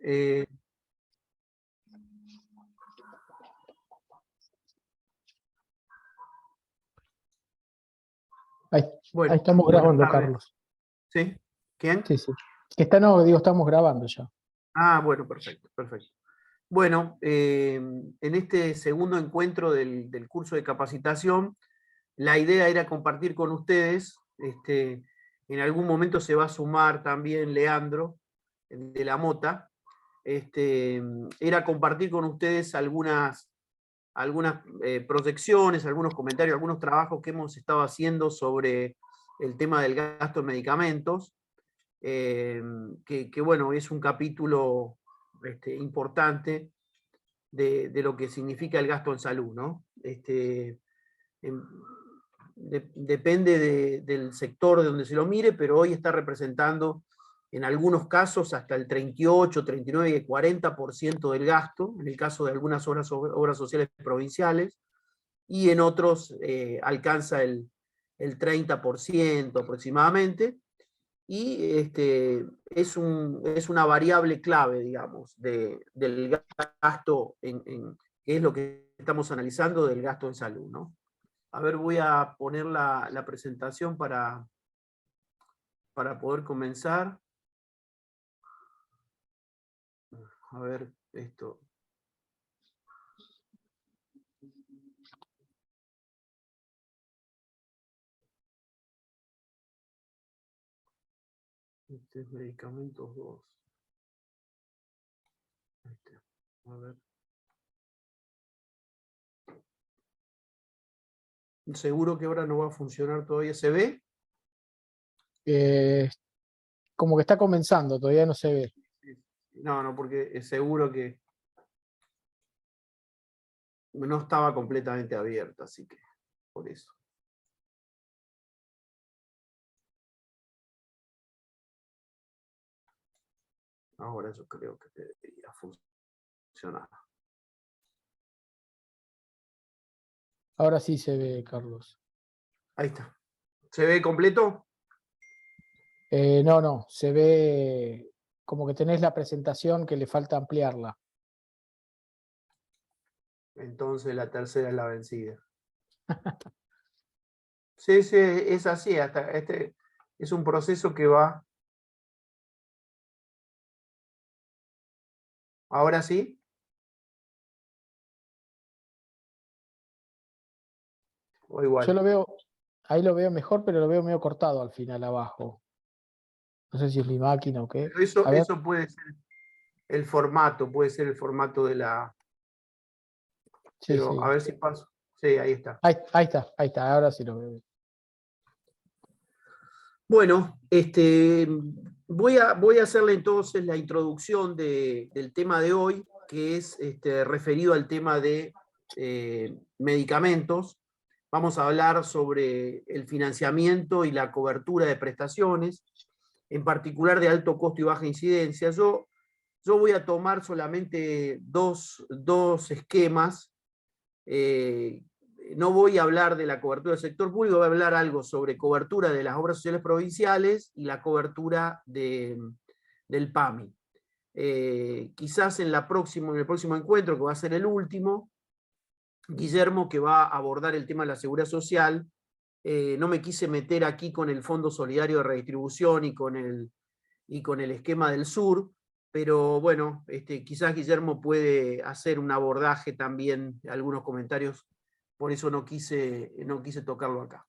Eh, Ahí bueno, estamos buenas grabando, tardes. Carlos. ¿Sí? ¿Quién? Sí, sí. Que está, no, digo, estamos grabando ya. Ah, bueno, perfecto, perfecto. Bueno, en este segundo encuentro del curso de capacitación, la idea era compartir con ustedes, en algún momento se va a sumar también Leandro, el de la Mota, era compartir con ustedes algunas proyecciones, algunos comentarios, algunos trabajos que hemos estado haciendo sobre el tema del gasto en medicamentos, que bueno, es un capítulo importante de lo que significa el gasto en salud, ¿no? Em, depende del sector de donde se lo mire, pero hoy está representando en algunos casos hasta el 38, 39 y 40% del gasto, en el caso de algunas obras sociales provinciales, y en otros alcanza el 30% aproximadamente, y es una variable clave, digamos, del gasto, que es lo que estamos analizando del gasto en salud, ¿no? A ver, voy a poner la presentación para poder comenzar. A ver, esto. Este es medicamentos 2. A ver. Seguro que ahora no va a funcionar todavía. ¿Se ve? Como que está comenzando, todavía no se ve. No, no, porque es seguro que no estaba completamente abierta, así que por eso. Ahora yo creo que debería funcionar. Ahora sí se ve, Carlos. Ahí está. ¿Se ve completo? No, se ve como que tenés la presentación que le falta ampliarla. Entonces la tercera es la vencida. Sí, sí, es así. Hasta es un proceso que va. ¿Ahora sí? ¿O Yo igual? lo veo, ahí lo veo mejor, pero lo veo medio cortado al final abajo. No sé si es mi máquina o qué. Pero A ver. eso puede ser el formato, puede ser el formato de la. Sí, Pero a sí. ver si paso. Sí, ahí está. Ahí está, ahora sí lo veo. Bueno, voy a hacerle entonces la introducción del tema de hoy, que es referido al tema de medicamentos. Vamos a hablar sobre el financiamiento y la cobertura de prestaciones, en particular de alto costo y baja incidencia. Yo voy a tomar solamente dos esquemas. No voy a hablar de la cobertura del sector público, voy a hablar algo sobre cobertura de las obras sociales provinciales y la cobertura del PAMI. Quizás en el próximo encuentro, que va a ser el último, Guillermo, que va a abordar el tema de la seguridad social, no me quise meter aquí con el Fondo Solidario de Redistribución y con el esquema del sur, pero bueno, quizás Guillermo puede hacer un abordaje también, algunos comentarios, por eso no quise tocarlo acá.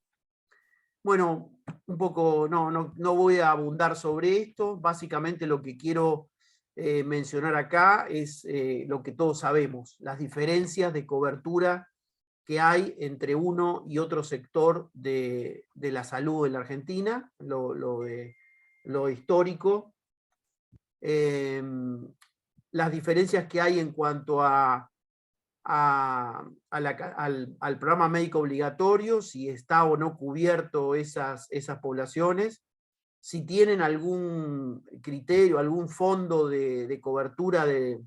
Bueno, un poco, no voy a abundar sobre esto, básicamente lo que quiero mencionar acá es lo que todos sabemos, las diferencias de cobertura que hay entre uno y otro sector de la salud en la Argentina, lo histórico, las diferencias que hay en cuanto al programa médico obligatorio, si está o no cubierto esas poblaciones, si tienen algún criterio, algún fondo de cobertura de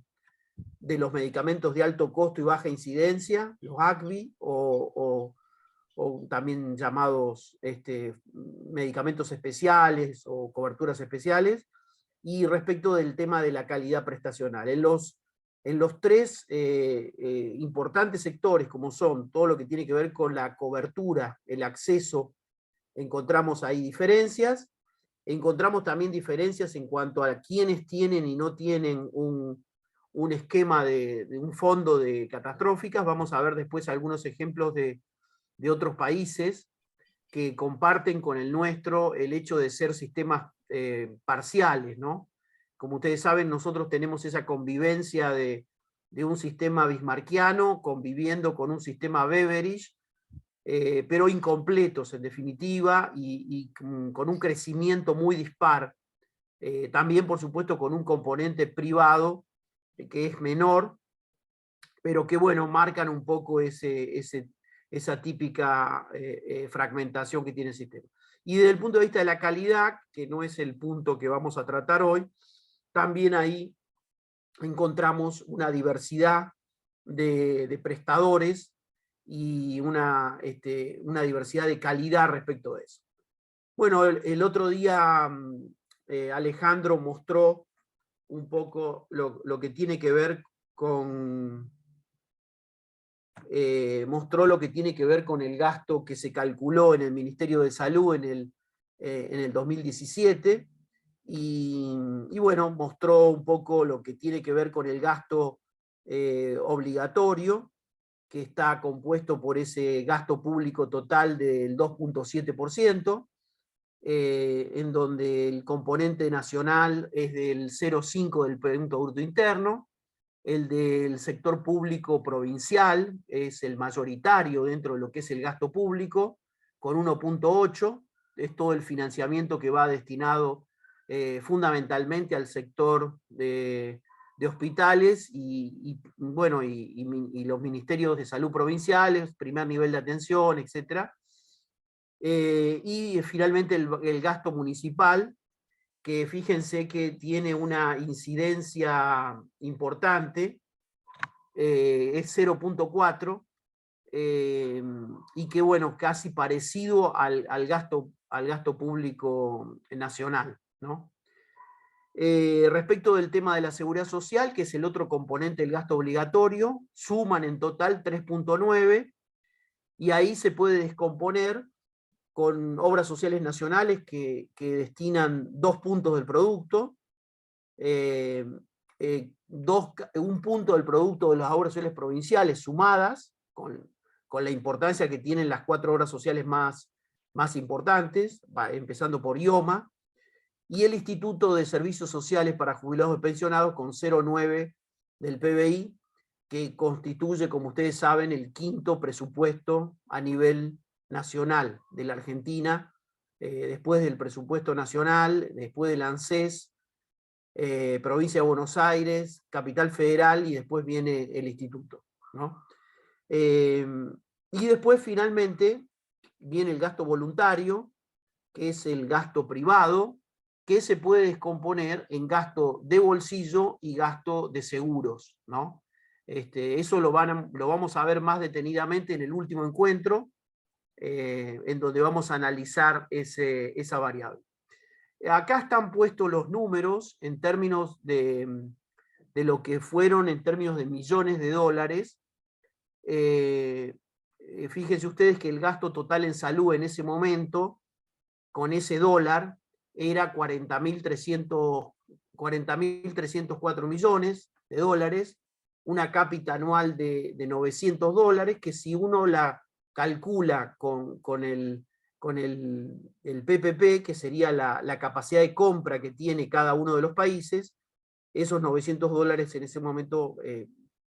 los medicamentos de alto costo y baja incidencia, los ACVI, o también llamados medicamentos especiales o coberturas especiales, y respecto del tema de la calidad prestacional. En los tres importantes sectores, como son todo lo que tiene que ver con la cobertura, el acceso, encontramos ahí diferencias. Encontramos también diferencias en cuanto a quienes tienen y no tienen un esquema de un fondo de catastróficas. Vamos a ver después algunos ejemplos de otros países que comparten con el nuestro el hecho de ser sistemas parciales, ¿no? Como ustedes saben, nosotros tenemos esa convivencia de un sistema bismarckiano conviviendo con un sistema Beveridge, pero incompletos en definitiva, y con un crecimiento muy dispar. También, por supuesto, con un componente privado que es menor, pero que, bueno, marcan un poco esa típica fragmentación que tiene el sistema. Y desde el punto de vista de la calidad, que no es el punto que vamos a tratar hoy, también ahí encontramos una diversidad de prestadores y una diversidad de calidad respecto de eso. Bueno, el otro día Alejandro mostró un poco lo que tiene que ver con... mostró lo que tiene que ver con el gasto que se calculó en el Ministerio de Salud en el 2017, y bueno, mostró un poco lo que tiene que ver con el gasto obligatorio, que está compuesto por ese gasto público total del 2,7%, en donde el componente nacional es del 0,5% del Producto Bruto Interno, el del sector público provincial es el mayoritario dentro de lo que es el gasto público, con 1,8%, es todo el financiamiento que va destinado fundamentalmente al sector de hospitales bueno, y los ministerios de salud provinciales, primer nivel de atención, etc. Y finalmente el gasto municipal, que fíjense que tiene una incidencia importante, es 0,4%, y que, bueno, casi parecido al gasto público nacional, ¿no? Respecto del tema de la seguridad social, que es el otro componente del gasto obligatorio, suman en total 3,9%, y ahí se puede descomponer con obras sociales nacionales que destinan 2 puntos del producto, un punto del producto de las obras sociales provinciales sumadas, con la importancia que tienen las 4 obras sociales más importantes, empezando por IOMA, y el Instituto de Servicios Sociales para Jubilados y Pensionados con 0,9 del PBI, que constituye, como ustedes saben, el quinto presupuesto a nivel nacional de la Argentina, después del presupuesto nacional, después del ANSES, Provincia de Buenos Aires, Capital Federal, y después viene el Instituto, ¿no? Y después, finalmente, viene el gasto voluntario, que es el gasto privado, que se puede descomponer en gasto de bolsillo y gasto de seguros, ¿no? Eso lo vamos a ver más detenidamente en el último encuentro, en donde vamos a analizar esa variable. Acá están puestos los números en términos de lo que fueron en términos de millones de dólares. Fíjense ustedes que el gasto total en salud en ese momento, con ese dólar, era 40.304 millones de dólares, una cápita anual de $900, que si uno la calcula con el PPP, que sería la capacidad de compra que tiene cada uno de los países, esos $900 en ese momento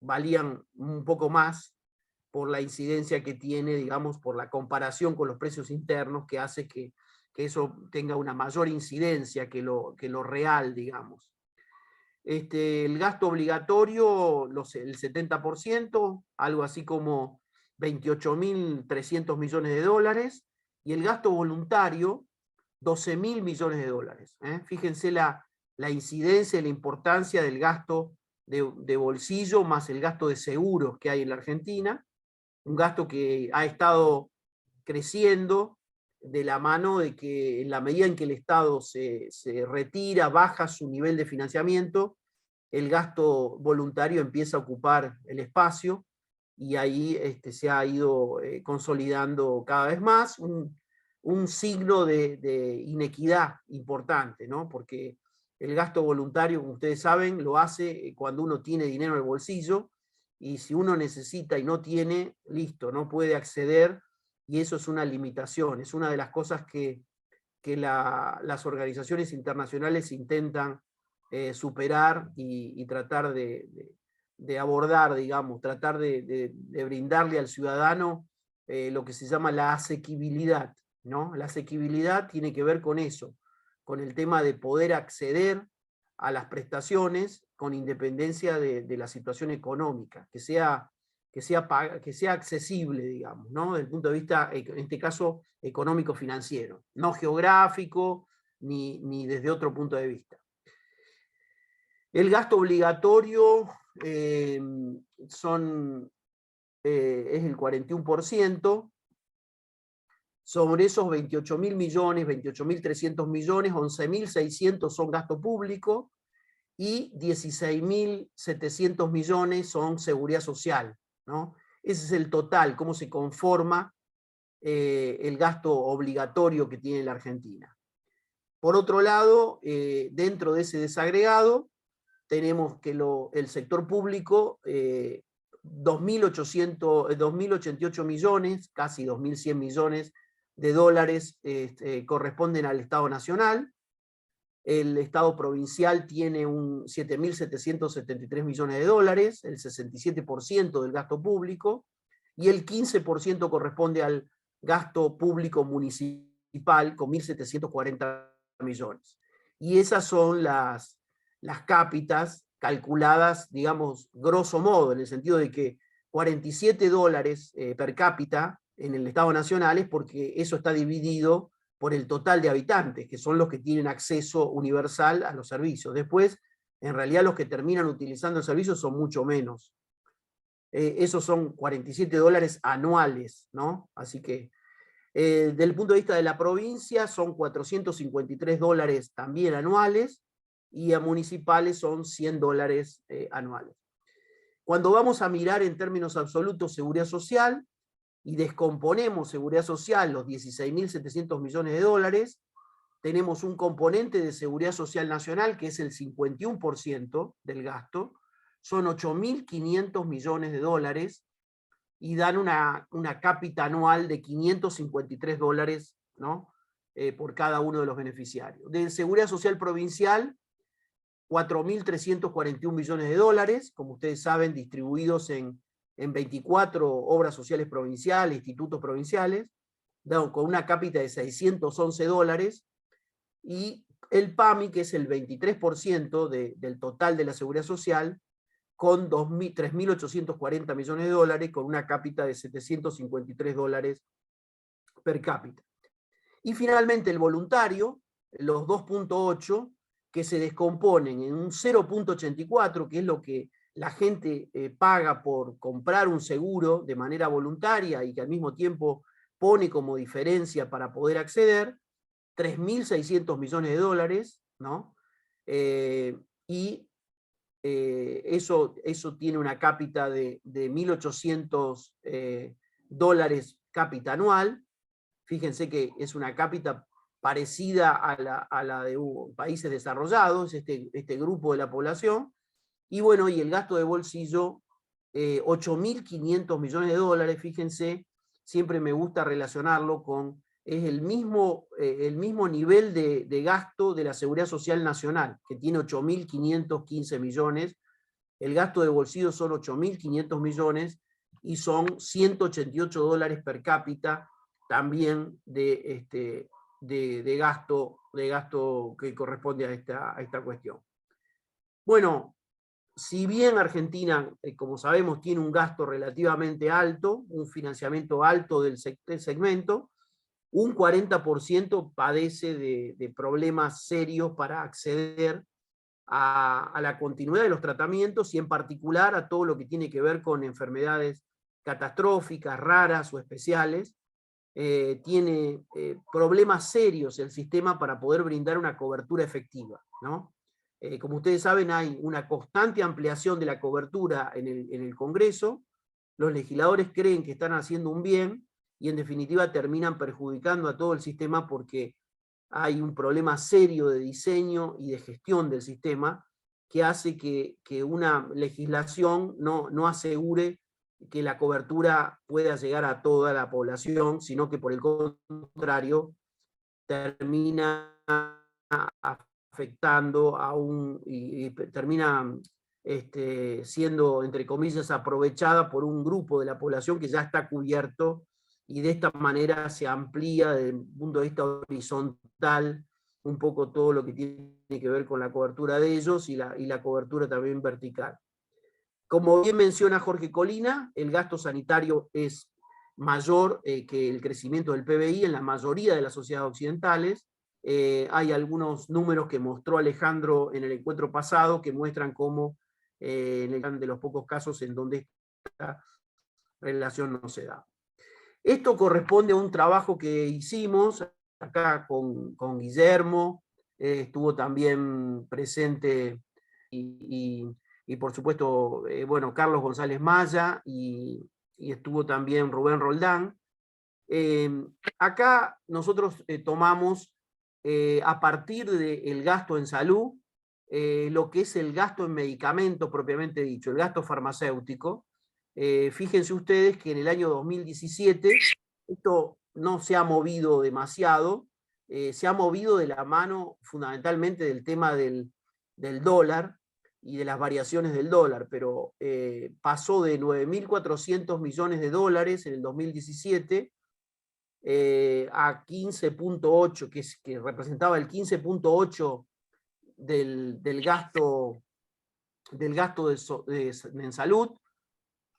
valían un poco más por la incidencia que tiene, digamos, por la comparación con los precios internos, que hace que eso tenga una mayor incidencia que lo real, digamos. El gasto obligatorio, el 70%, algo así como 28.300 millones de dólares, y el gasto voluntario, 12.000 millones de dólares. Fíjense la incidencia y la importancia del gasto de bolsillo más el gasto de seguros que hay en la Argentina, un gasto que ha estado creciendo de la mano de que en la medida en que el Estado se retira, baja su nivel de financiamiento, el gasto voluntario empieza a ocupar el espacio, y ahí se ha ido consolidando cada vez más un signo de inequidad importante, ¿no? Porque el gasto voluntario, como ustedes saben, lo hace cuando uno tiene dinero en el bolsillo, y si uno necesita y no tiene, listo, no puede acceder, y eso es una limitación, es una de las cosas que las organizaciones internacionales intentan superar y tratar de abordar, digamos, tratar de brindarle al ciudadano lo que se llama la asequibilidad, ¿no? La asequibilidad tiene que ver con eso, con el tema de poder acceder a las prestaciones con independencia de la situación económica, que sea accesible, digamos, ¿no? Desde el punto de vista, en este caso, económico-financiero, no geográfico, ni desde otro punto de vista. El gasto obligatorio es el 41%. Sobre esos 28.000 millones, 28.300 millones, 11.600 son gasto público y 16.700 millones son seguridad social, ¿no? Ese es el total, cómo se conforma el gasto obligatorio que tiene la Argentina. Por otro lado, dentro de ese desagregado, tenemos que el sector público, 2.088 millones, casi 2.100 millones de dólares corresponden al Estado Nacional. El Estado provincial tiene 7.773 millones de dólares, el 67% del gasto público, y el 15% corresponde al gasto público municipal, con 1.740 millones. Y esas son las cápitas calculadas, digamos, grosso modo, en el sentido de que 47 dólares per cápita en el Estado Nacional es porque eso está dividido por el total de habitantes, que son los que tienen acceso universal a los servicios. Después, en realidad, los que terminan utilizando el servicio son mucho menos. Esos son 47 dólares anuales, ¿no? Así que, desde el punto de vista de la provincia, son 453 dólares también anuales, y a municipales son 100 dólares anuales. Cuando vamos a mirar en términos absolutos seguridad social, y descomponemos seguridad social, los 16.700 millones de dólares, tenemos un componente de seguridad social nacional que es el 51% del gasto, son 8.500 millones de dólares, y dan una cápita anual de 553 dólares, ¿no? Por cada uno de los beneficiarios. De seguridad social provincial, 4.341 millones de dólares, como ustedes saben, distribuidos en 24 obras sociales provinciales, institutos provinciales, con una cápita de 611 dólares, y el PAMI, que es el 23% del total de la seguridad social, con 3.840 millones de dólares, con una cápita de 753 dólares per cápita. Y finalmente el voluntario, los 2.8, que se descomponen en un 0.84, que es lo que la gente paga por comprar un seguro de manera voluntaria y que al mismo tiempo pone como diferencia para poder acceder, 3.600 millones de dólares, ¿no? Eso tiene una cápita de 1.800 dólares cápita anual. Fíjense que es una cápita parecida a la de países desarrollados, este grupo de la población. Y bueno, y el gasto de bolsillo, 8.500 millones de dólares, fíjense, siempre me gusta relacionarlo con, es el mismo nivel de gasto de la Seguridad Social Nacional, que tiene 8.515 millones, el gasto de bolsillo son 8.500 millones, y son 188 dólares per cápita también de gasto que corresponde a esta cuestión. Bueno, si bien Argentina, como sabemos, tiene un gasto relativamente alto, un financiamiento alto del segmento, un 40% padece de problemas serios para acceder a la continuidad de los tratamientos, y en particular a todo lo que tiene que ver con enfermedades catastróficas, raras o especiales, tiene problemas serios el sistema para poder brindar una cobertura efectiva, ¿no? Como ustedes saben, hay una constante ampliación de la cobertura en el Congreso. Los legisladores creen que están haciendo un bien y en definitiva terminan perjudicando a todo el sistema porque hay un problema serio de diseño y de gestión del sistema que hace que una legislación no asegure que la cobertura pueda llegar a toda la población, sino que por el contrario termina afectando y termina siendo, entre comillas, aprovechada por un grupo de la población que ya está cubierto, y de esta manera se amplía desde el punto de vista horizontal un poco todo lo que tiene que ver con la cobertura de ellos y la cobertura también vertical. Como bien menciona Jorge Colina, el gasto sanitario es mayor que el crecimiento del PBI en la mayoría de las sociedades occidentales. Hay algunos números que mostró Alejandro en el encuentro pasado que muestran cómo en el de los pocos casos en donde esta relación no se da. Esto corresponde a un trabajo que hicimos acá con Guillermo, estuvo también presente y por supuesto, bueno, Carlos González Maya y estuvo también Rubén Roldán. Acá nosotros tomamos a partir del gasto en salud, lo que es el gasto en medicamentos propiamente dicho, el gasto farmacéutico. Fíjense ustedes que en el año 2017 esto no se ha movido demasiado, se ha movido de la mano fundamentalmente del tema del dólar y de las variaciones del dólar, pero pasó de 9.400 millones de dólares en el 2017 a 15.8, que representaba el 15.8 del gasto en salud,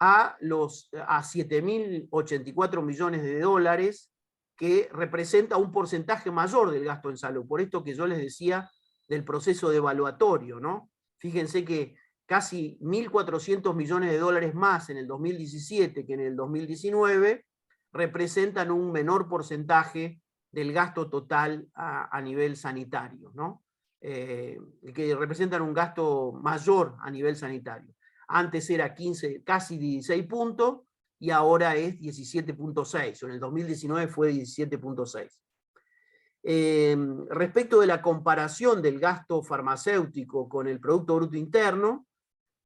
a 7.084 millones de dólares, que representa un porcentaje mayor del gasto en salud. Por esto que yo les decía del proceso devaluatorio, ¿no? Fíjense que casi 1.400 millones de dólares más en el 2017 que en el 2019 representan un menor porcentaje del gasto total a nivel sanitario, ¿no? Que representan un gasto mayor a nivel sanitario. Antes era 15, casi 16 puntos, y ahora es 17.6, en el 2019 fue 17.6. Respecto de la comparación del gasto farmacéutico con el Producto Bruto Interno,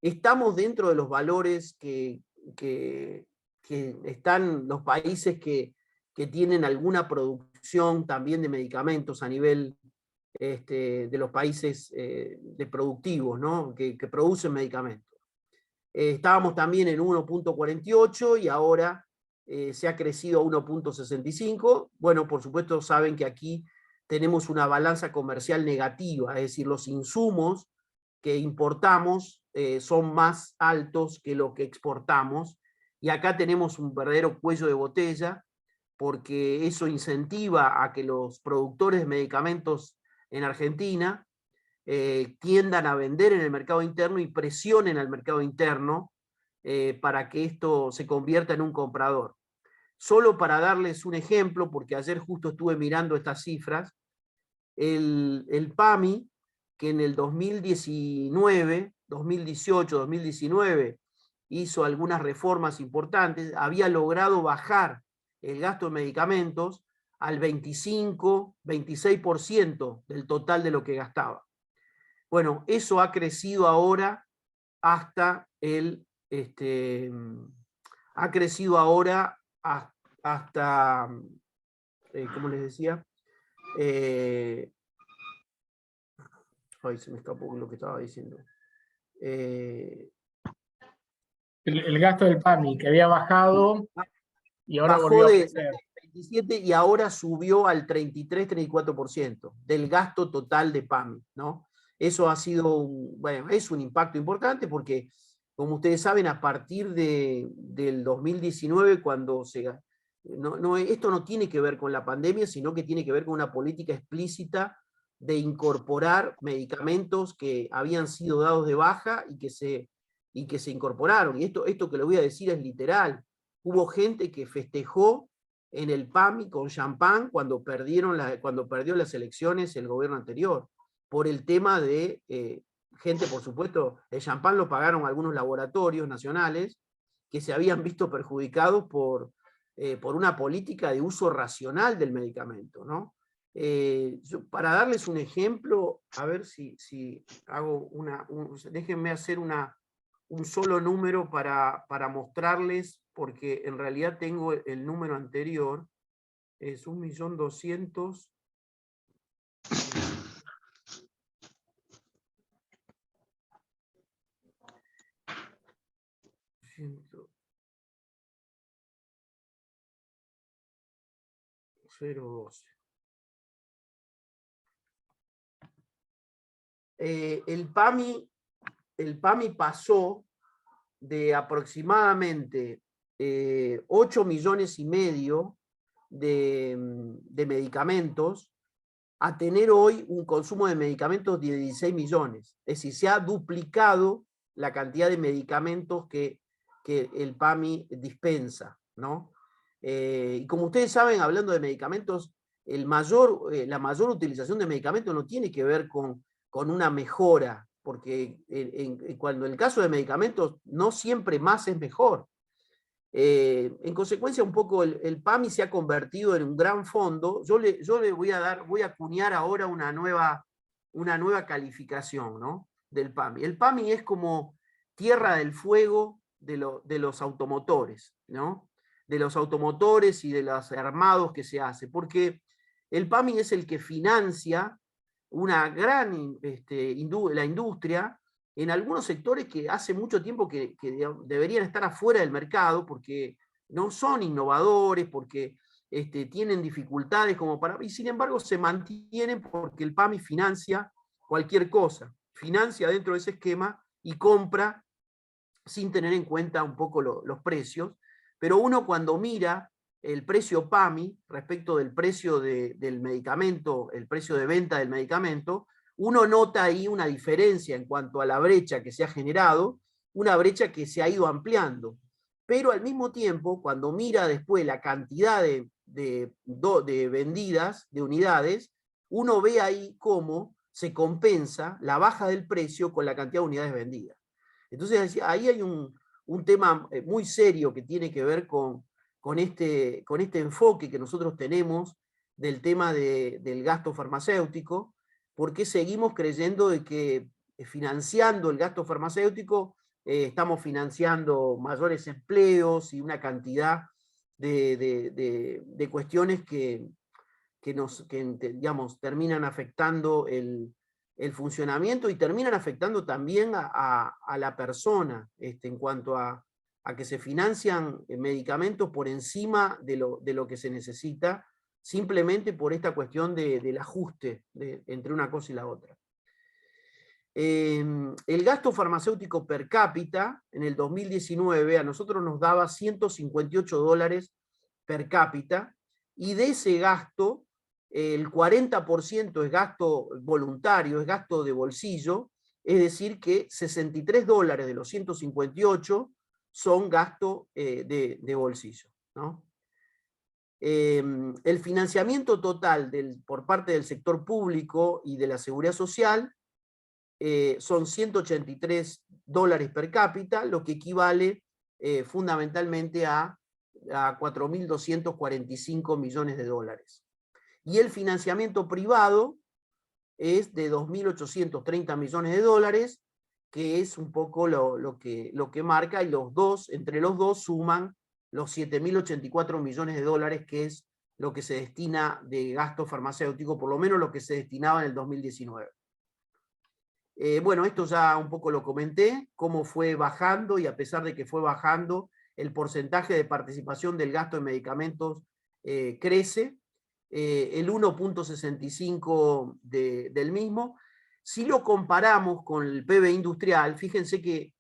estamos dentro de los valores que están los países que tienen alguna producción también de medicamentos a nivel de los países de productivos, ¿no? que producen medicamentos. Estábamos también en 1.48 y ahora se ha crecido a 1.65. Bueno, por supuesto saben que aquí tenemos una balanza comercial negativa, es decir, los insumos que importamos son más altos que lo que exportamos, y acá tenemos un verdadero cuello de botella, porque eso incentiva a que los productores de medicamentos en Argentina tiendan a vender en el mercado interno y presionen al mercado interno para que esto se convierta en un comprador. Solo para darles un ejemplo, porque ayer justo estuve mirando estas cifras, el PAMI, que en el 2019, 2018, 2019 hizo algunas reformas importantes, había logrado bajar el gasto en medicamentos al 25, 26% del total de lo que gastaba. Bueno, eso ha crecido ahora hasta ha crecido ahora hasta, ¿cómo les decía? Ay, se me escapó lo que estaba diciendo. El gasto del PAMI, que había bajado y ahora bajó volvió a de crecer. 27 y ahora subió al 33-34% del gasto total de PAMI, ¿no? Eso ha sido, bueno, es un impacto importante porque, como ustedes saben, a partir del 2019, cuando esto no tiene que ver con la pandemia, sino que tiene que ver con una política explícita de incorporar medicamentos que habían sido dados de baja y que se incorporaron. Y esto que le voy a decir es literal. Hubo gente que festejó en el PAMI con champán cuando perdió las elecciones el gobierno anterior, por el tema de gente, por supuesto, el champán lo pagaron algunos laboratorios nacionales que se habían visto perjudicados por una política de uso racional del medicamento, ¿no? Para darles un ejemplo, a ver si hago déjenme hacer un solo número para mostrarles, porque en realidad tengo el número anterior, es 1.200.000. El PAMI pasó de aproximadamente 8,5 millones de medicamentos a tener hoy un consumo de medicamentos de 16 millones. Es decir, se ha duplicado la cantidad de medicamentos que el PAMI dispensa, ¿no? Y como ustedes saben, hablando de medicamentos, la mayor utilización de medicamentos no tiene que ver con una mejora, porque cuando en el caso de medicamentos no siempre más es mejor. En consecuencia, un poco el PAMI se ha convertido en un gran fondo. Yo le voy a acuñar ahora una nueva calificación, ¿no?, del PAMI. El PAMI es como tierra del fuego de los automotores, ¿no?, de los automotores y de los armados que se hace, porque el PAMI es el que financia una gran la industria en algunos sectores que hace mucho tiempo que deberían estar afuera del mercado porque no son innovadores, porque tienen dificultades y sin embargo se mantienen porque el PAMI financia cualquier cosa, financia dentro de ese esquema y compra sin tener en cuenta un poco los precios, pero uno cuando mira el precio PAMI respecto del precio del medicamento, el precio de venta del medicamento, uno nota ahí una diferencia en cuanto a la brecha que se ha generado, una brecha que se ha ido ampliando. Pero al mismo tiempo, cuando mira después la cantidad de vendidas, de unidades, uno ve ahí cómo se compensa la baja del precio con la cantidad de unidades vendidas. Entonces ahí hay un tema muy serio que tiene que ver con este enfoque que nosotros tenemos del tema del gasto farmacéutico, porque seguimos creyendo de que financiando el gasto farmacéutico estamos financiando mayores empleos y una cantidad de cuestiones que digamos, terminan afectando el funcionamiento y terminan afectando también a la persona en cuanto a que se financian medicamentos por encima de lo que se necesita, simplemente por esta cuestión del ajuste entre una cosa y la otra. El gasto farmacéutico per cápita en el 2019 a nosotros nos daba $158 per cápita, y de ese gasto el 40% es gasto voluntario, es gasto de bolsillo, es decir que $63 de los 158 son gasto de bolsillo, ¿no? El financiamiento total por parte del sector público y de la seguridad social son $183 per cápita, lo que equivale fundamentalmente a 4.245 millones de dólares. Y el financiamiento privado es de 2.830 millones de dólares, que es un poco lo que marca, y entre los dos suman los 7.084 millones de dólares, que es lo que se destina de gasto farmacéutico, por lo menos lo que se destinaba en el 2019. Bueno, esto ya un poco lo comenté, cómo fue bajando, y a pesar de que fue bajando, el porcentaje de participación del gasto en medicamentos crece, el 1.65 del mismo. Si lo comparamos con el PBI industrial, fíjense que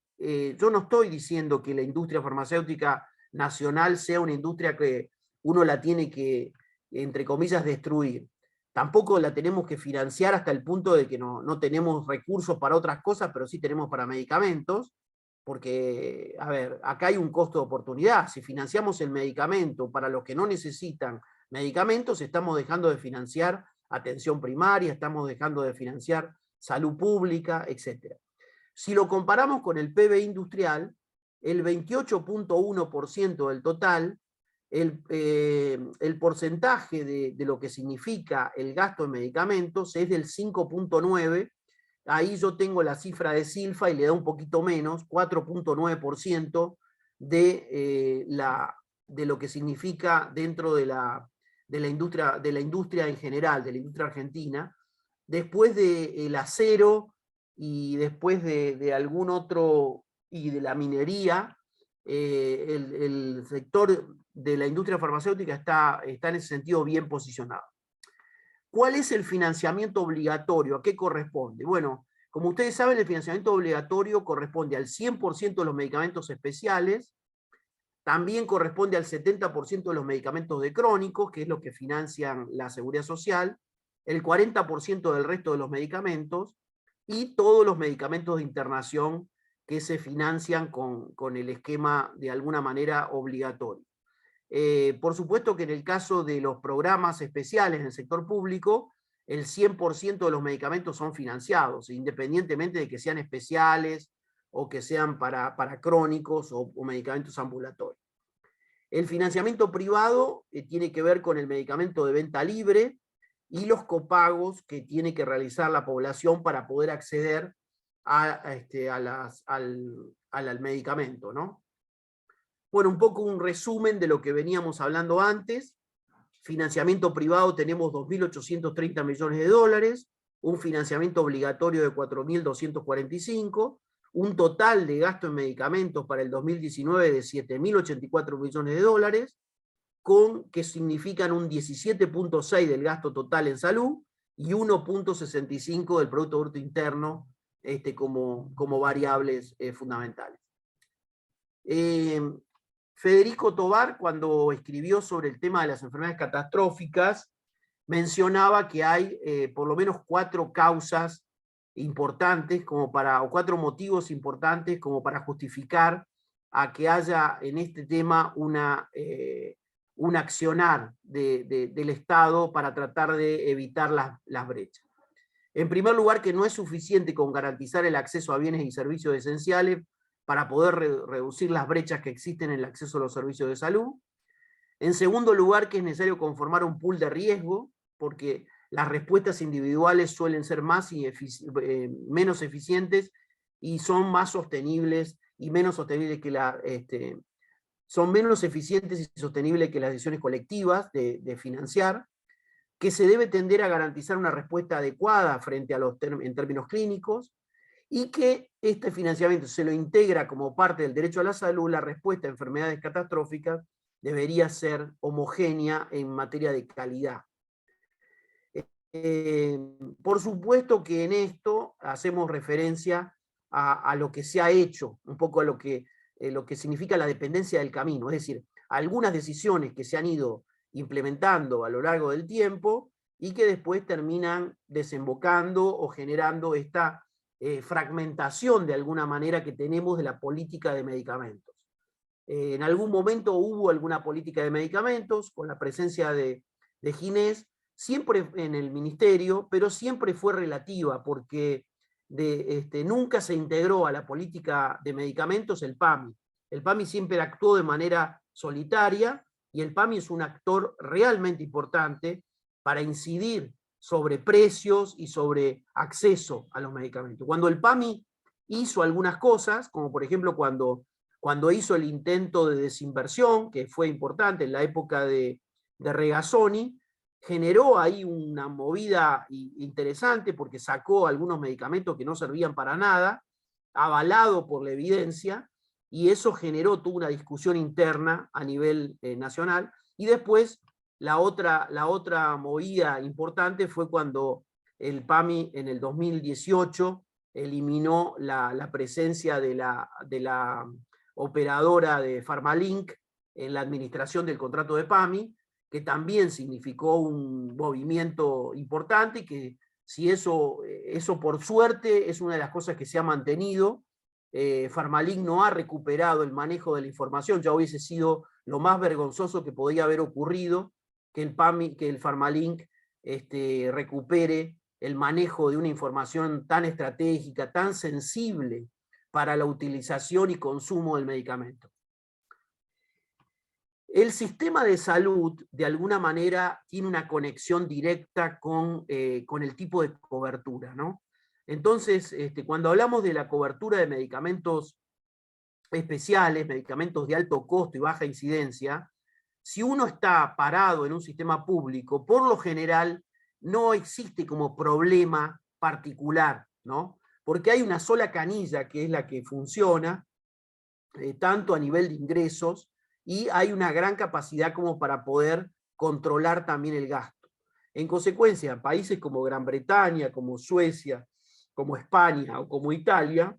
yo no estoy diciendo que la industria farmacéutica nacional sea una industria que uno la tiene que, entre comillas, destruir. Tampoco la tenemos que financiar hasta el punto de que no tenemos recursos para otras cosas, pero sí tenemos para medicamentos. porque, a ver, acá hay un costo de oportunidad. Si financiamos el medicamento para los que no necesitan medicamentos, estamos dejando de financiar atención primaria, estamos dejando de financiar salud pública, etc. Si lo comparamos con el PBI industrial, el 28.1% del total, el porcentaje de lo que significa el gasto en medicamentos es del 5.9%. Ahí yo tengo la cifra de Silfa y le da un poquito menos, 4.9% de lo que significa dentro de la industria en general, de la industria argentina. Después del acero y después de algún otro, y de la minería, el sector de la industria farmacéutica está en ese sentido bien posicionado. ¿Cuál es el financiamiento obligatorio? ¿A qué corresponde? Bueno, como ustedes saben, el financiamiento obligatorio corresponde al 100% de los medicamentos especiales, también corresponde al 70% de los medicamentos de crónicos, que es lo que financian la Seguridad Social, el 40% del resto de los medicamentos, y todos los medicamentos de internación que se financian con el esquema de alguna manera obligatorio. Por supuesto que en el caso de los programas especiales en el sector público, el 100% de los medicamentos son financiados, independientemente de que sean especiales o que sean para crónicos o medicamentos ambulatorios. El financiamiento privado tiene que ver con el medicamento de venta libre y los copagos que tiene que realizar la población para poder acceder al medicamento, ¿no? Bueno, un poco un resumen de lo que veníamos hablando antes. Financiamiento privado tenemos 2.830 millones de dólares, un financiamiento obligatorio de 4.245, un total de gasto en medicamentos para el 2019 de 7.084 millones de dólares, que significan un 17.6 del gasto total en salud y 1.65 del Producto Bruto Interno como variables fundamentales. Federico Tobar, cuando escribió sobre el tema de las enfermedades catastróficas, mencionaba que hay por lo menos 4 causas importantes, o 4 motivos importantes como para justificar a que haya en este tema un accionar del Estado para tratar de evitar las brechas. En primer lugar, que no es suficiente con garantizar el acceso a bienes y servicios esenciales para poder reducir las brechas que existen en el acceso a los servicios de salud. En segundo lugar, que es necesario conformar un pool de riesgo, porque las respuestas individuales suelen ser menos eficientes y son más sostenibles y menos sostenibles que son menos eficientes y sostenibles que las decisiones colectivas de financiar, que se debe tender a garantizar una respuesta adecuada frente a en términos clínicos, y que este financiamiento se lo integra como parte del derecho a la salud. La respuesta a enfermedades catastróficas debería ser homogénea en materia de calidad. Por supuesto que en esto hacemos referencia a lo que se ha hecho, un poco a lo que significa la dependencia del camino, es decir, algunas decisiones que se han ido implementando a lo largo del tiempo y que después terminan desembocando o generando esta fragmentación de alguna manera que tenemos de la política de medicamentos. En algún momento hubo alguna política de medicamentos con la presencia de Ginés, siempre en el ministerio, pero siempre fue relativa, porque nunca se integró a la política de medicamentos el PAMI. El PAMI siempre actuó de manera solitaria, y el PAMI es un actor realmente importante para incidir sobre precios y sobre acceso a los medicamentos. Cuando el PAMI hizo algunas cosas, como por ejemplo cuando hizo el intento de desinversión, que fue importante en la época de Regazzoni, generó ahí una movida interesante porque sacó algunos medicamentos que no servían para nada, avalado por la evidencia, y eso generó toda una discusión interna a nivel nacional. Y después la otra movida importante fue cuando el PAMI en el 2018 eliminó la presencia de la operadora de Pharmalink en la administración del contrato de PAMI, que también significó un movimiento importante, y que si eso por suerte es una de las cosas que se ha mantenido, Pharmalink no ha recuperado el manejo de la información. Ya hubiese sido lo más vergonzoso que podía haber ocurrido que el Pharmalink recupere el manejo de una información tan estratégica, tan sensible para la utilización y consumo del medicamento. El sistema de salud, de alguna manera, tiene una conexión directa con el tipo de cobertura, ¿no? Entonces, cuando hablamos de la cobertura de medicamentos especiales, medicamentos de alto costo y baja incidencia, si uno está parado en un sistema público, por lo general no existe como problema particular, ¿no? Porque hay una sola canilla que es la que funciona, tanto a nivel de ingresos, y hay una gran capacidad como para poder controlar también el gasto. En consecuencia, países como Gran Bretaña, como Suecia, como España o como Italia,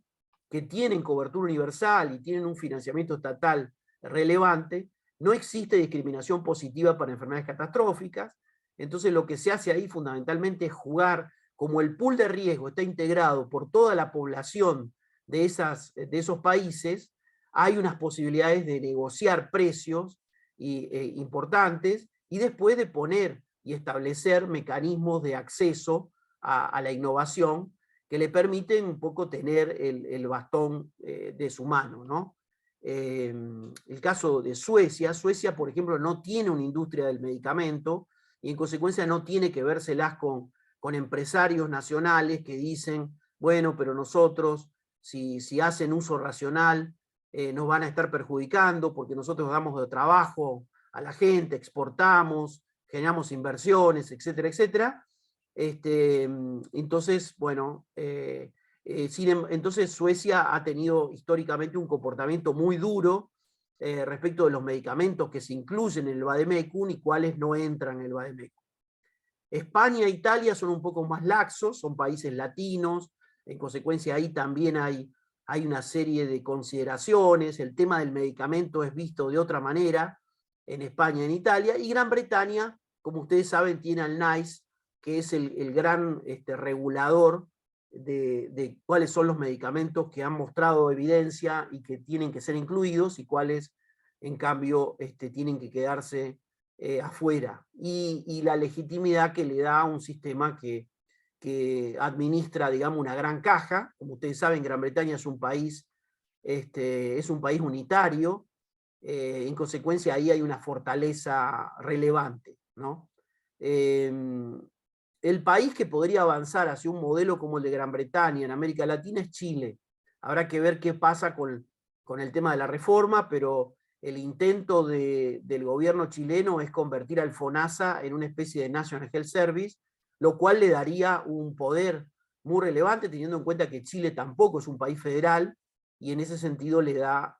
que tienen cobertura universal y tienen un financiamiento estatal relevante, no existe discriminación positiva para enfermedades catastróficas. Entonces lo que se hace ahí fundamentalmente es jugar, como el pool de riesgo está integrado por toda la población de esos países, hay unas posibilidades de negociar precios importantes y después de poner y establecer mecanismos de acceso a la innovación que le permiten un poco tener el bastón de su mano, ¿no? El caso de Suecia, por ejemplo, no tiene una industria del medicamento y en consecuencia no tiene que vérselas con empresarios nacionales que dicen, bueno, pero nosotros, si hacen uso racional, nos van a estar perjudicando porque nosotros damos de trabajo a la gente, exportamos, generamos inversiones, etcétera, etcétera. Entonces, bueno, entonces Suecia ha tenido históricamente un comportamiento muy duro respecto de los medicamentos que se incluyen en el Vademecum y cuáles no entran en el Vademecum. España e Italia son un poco más laxos, son países latinos, en consecuencia ahí también hay una serie de consideraciones, el tema del medicamento es visto de otra manera en España y en Italia, y Gran Bretaña, como ustedes saben, tiene al NICE, que es el gran regulador de cuáles son los medicamentos que han mostrado evidencia y que tienen que ser incluidos y cuáles, en cambio, tienen que quedarse afuera. Y la legitimidad que le da a un sistema que administra, digamos, una gran caja. Como ustedes saben, Gran Bretaña es un país unitario, en consecuencia ahí hay una fortaleza relevante, ¿no? El país que podría avanzar hacia un modelo como el de Gran Bretaña en América Latina es Chile. Habrá que ver qué pasa con el tema de la reforma, pero el intento del gobierno chileno es convertir al FONASA en una especie de National Health Service, lo cual le daría un poder muy relevante, teniendo en cuenta que Chile tampoco es un país federal, y en ese sentido le da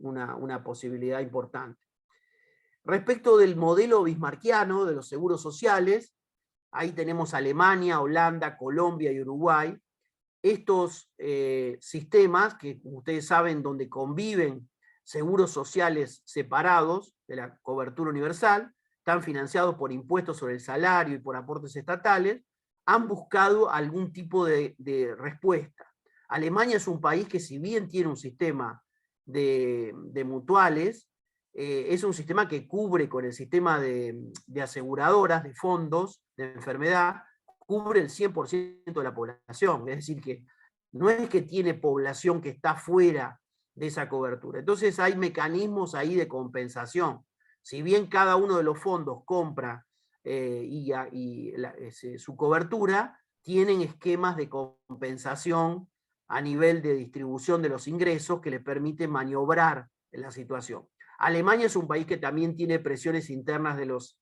una posibilidad importante. Respecto del modelo bismarckiano de los seguros sociales, ahí tenemos Alemania, Holanda, Colombia y Uruguay. Estos sistemas, que ustedes saben, donde conviven seguros sociales separados de la cobertura universal, están financiados por impuestos sobre el salario y por aportes estatales, han buscado algún tipo de respuesta. Alemania es un país que, si bien tiene un sistema de mutuales, es un sistema que cubre con el sistema de aseguradoras, de fondos de enfermedad, cubre el 100% de la población. Es decir, que no es que tiene población que está fuera de esa cobertura. Entonces hay mecanismos ahí de compensación. Si bien cada uno de los fondos compra su cobertura, tienen esquemas de compensación a nivel de distribución de los ingresos que le permiten maniobrar en la situación. Alemania es un país que también tiene presiones internas de los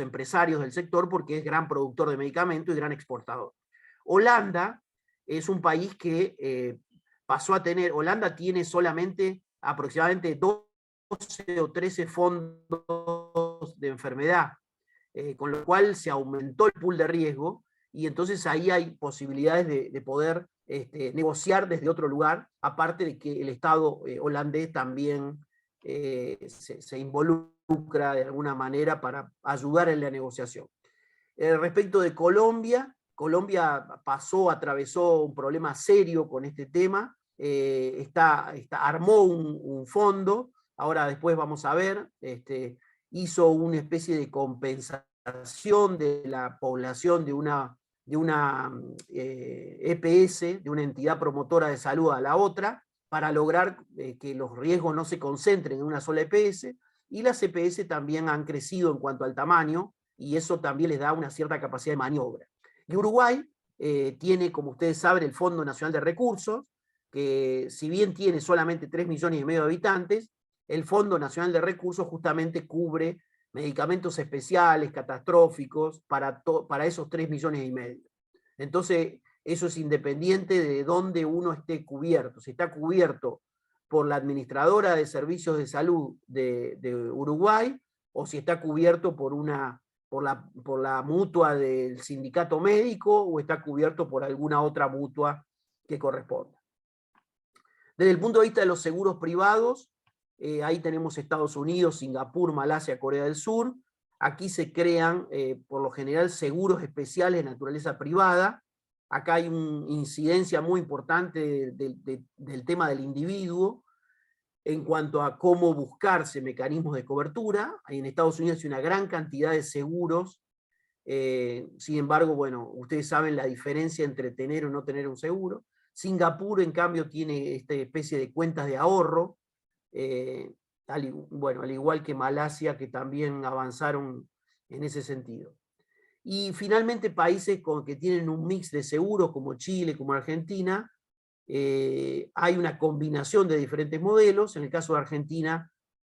empresarios del sector porque es gran productor de medicamentos y gran exportador. Holanda es un país que pasó a tener, Holanda tiene solamente aproximadamente 12 o 13 fondos de enfermedad, con lo cual se aumentó el pool de riesgo y entonces ahí hay posibilidades de poder negociar desde otro lugar, aparte de que el Estado holandés también se involucra de alguna manera para ayudar en la negociación. Respecto de Colombia, Colombia atravesó un problema serio con este tema, armó un fondo, ahora después vamos a ver, hizo una especie de compensación de la población de una EPS, de una entidad promotora de salud a la otra, para lograr que los riesgos no se concentren en una sola EPS, y las EPS también han crecido en cuanto al tamaño, y eso también les da una cierta capacidad de maniobra. Y Uruguay tiene, como ustedes saben, el Fondo Nacional de Recursos, que si bien tiene solamente 3,5 millones de habitantes, el Fondo Nacional de Recursos justamente cubre medicamentos especiales, catastróficos, para esos 3,5 millones. Entonces, eso es independiente de dónde uno esté cubierto. Si está cubierto por la Administradora de Servicios de Salud de Uruguay, o si está cubierto por la mutua del sindicato médico, o está cubierto por alguna otra mutua que corresponda. Desde el punto de vista de los seguros privados, ahí tenemos Estados Unidos, Singapur, Malasia, Corea del Sur. Aquí se crean, por lo general, seguros especiales de naturaleza privada. Acá hay una incidencia muy importante del tema del individuo en cuanto a cómo buscarse mecanismos de cobertura. En Estados Unidos hay una gran cantidad de seguros. Sin embargo, bueno, ustedes saben la diferencia entre tener o no tener un seguro. Singapur, en cambio, tiene esta especie de cuentas de ahorro, al igual que Malasia, que también avanzaron en ese sentido. Y finalmente países que tienen un mix de seguros, como Chile, como Argentina, hay una combinación de diferentes modelos. En el caso de Argentina,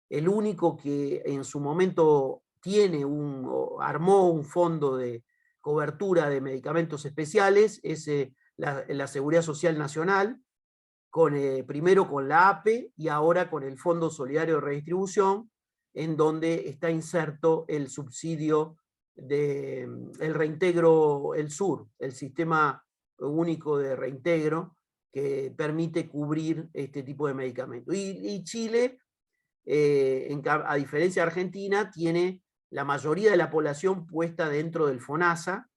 el único que en su momento armó un fondo de cobertura de medicamentos especiales es la Seguridad Social Nacional, primero con la APE y ahora con el Fondo Solidario de Redistribución, en donde está inserto el subsidio el reintegro, el SUR, el Sistema Único de Reintegro, que permite cubrir este tipo de medicamentos. Y Chile, a diferencia de Argentina, tiene la mayoría de la población puesta dentro del FONASA,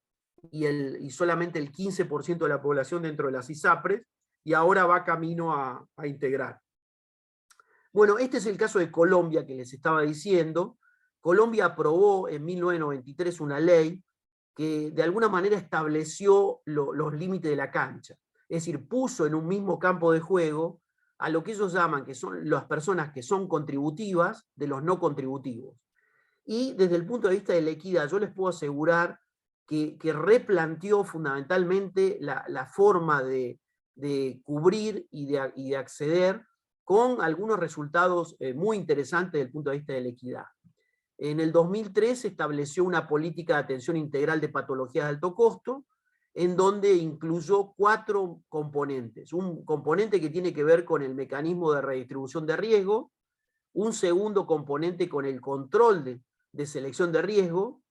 y solamente el 15% de la población dentro de las ISAPRES, y ahora va camino a integrar. Bueno, este es el caso de Colombia que les estaba diciendo. Colombia aprobó en 1993 una ley que de alguna manera estableció los límites de la cancha. Es decir, puso en un mismo campo de juego a lo que ellos llaman, que son las personas que son contributivas, de los no contributivos. Y desde el punto de vista de la equidad, yo les puedo asegurar que replanteó fundamentalmente la forma de cubrir y de acceder, con algunos resultados muy interesantes desde el punto de vista de la equidad. En el 2003 se estableció una política de atención integral de patologías de alto costo, en donde incluyó 4 componentes. Un componente que tiene que ver con el mecanismo de redistribución de riesgo, un segundo componente con el control de selección de riesgo,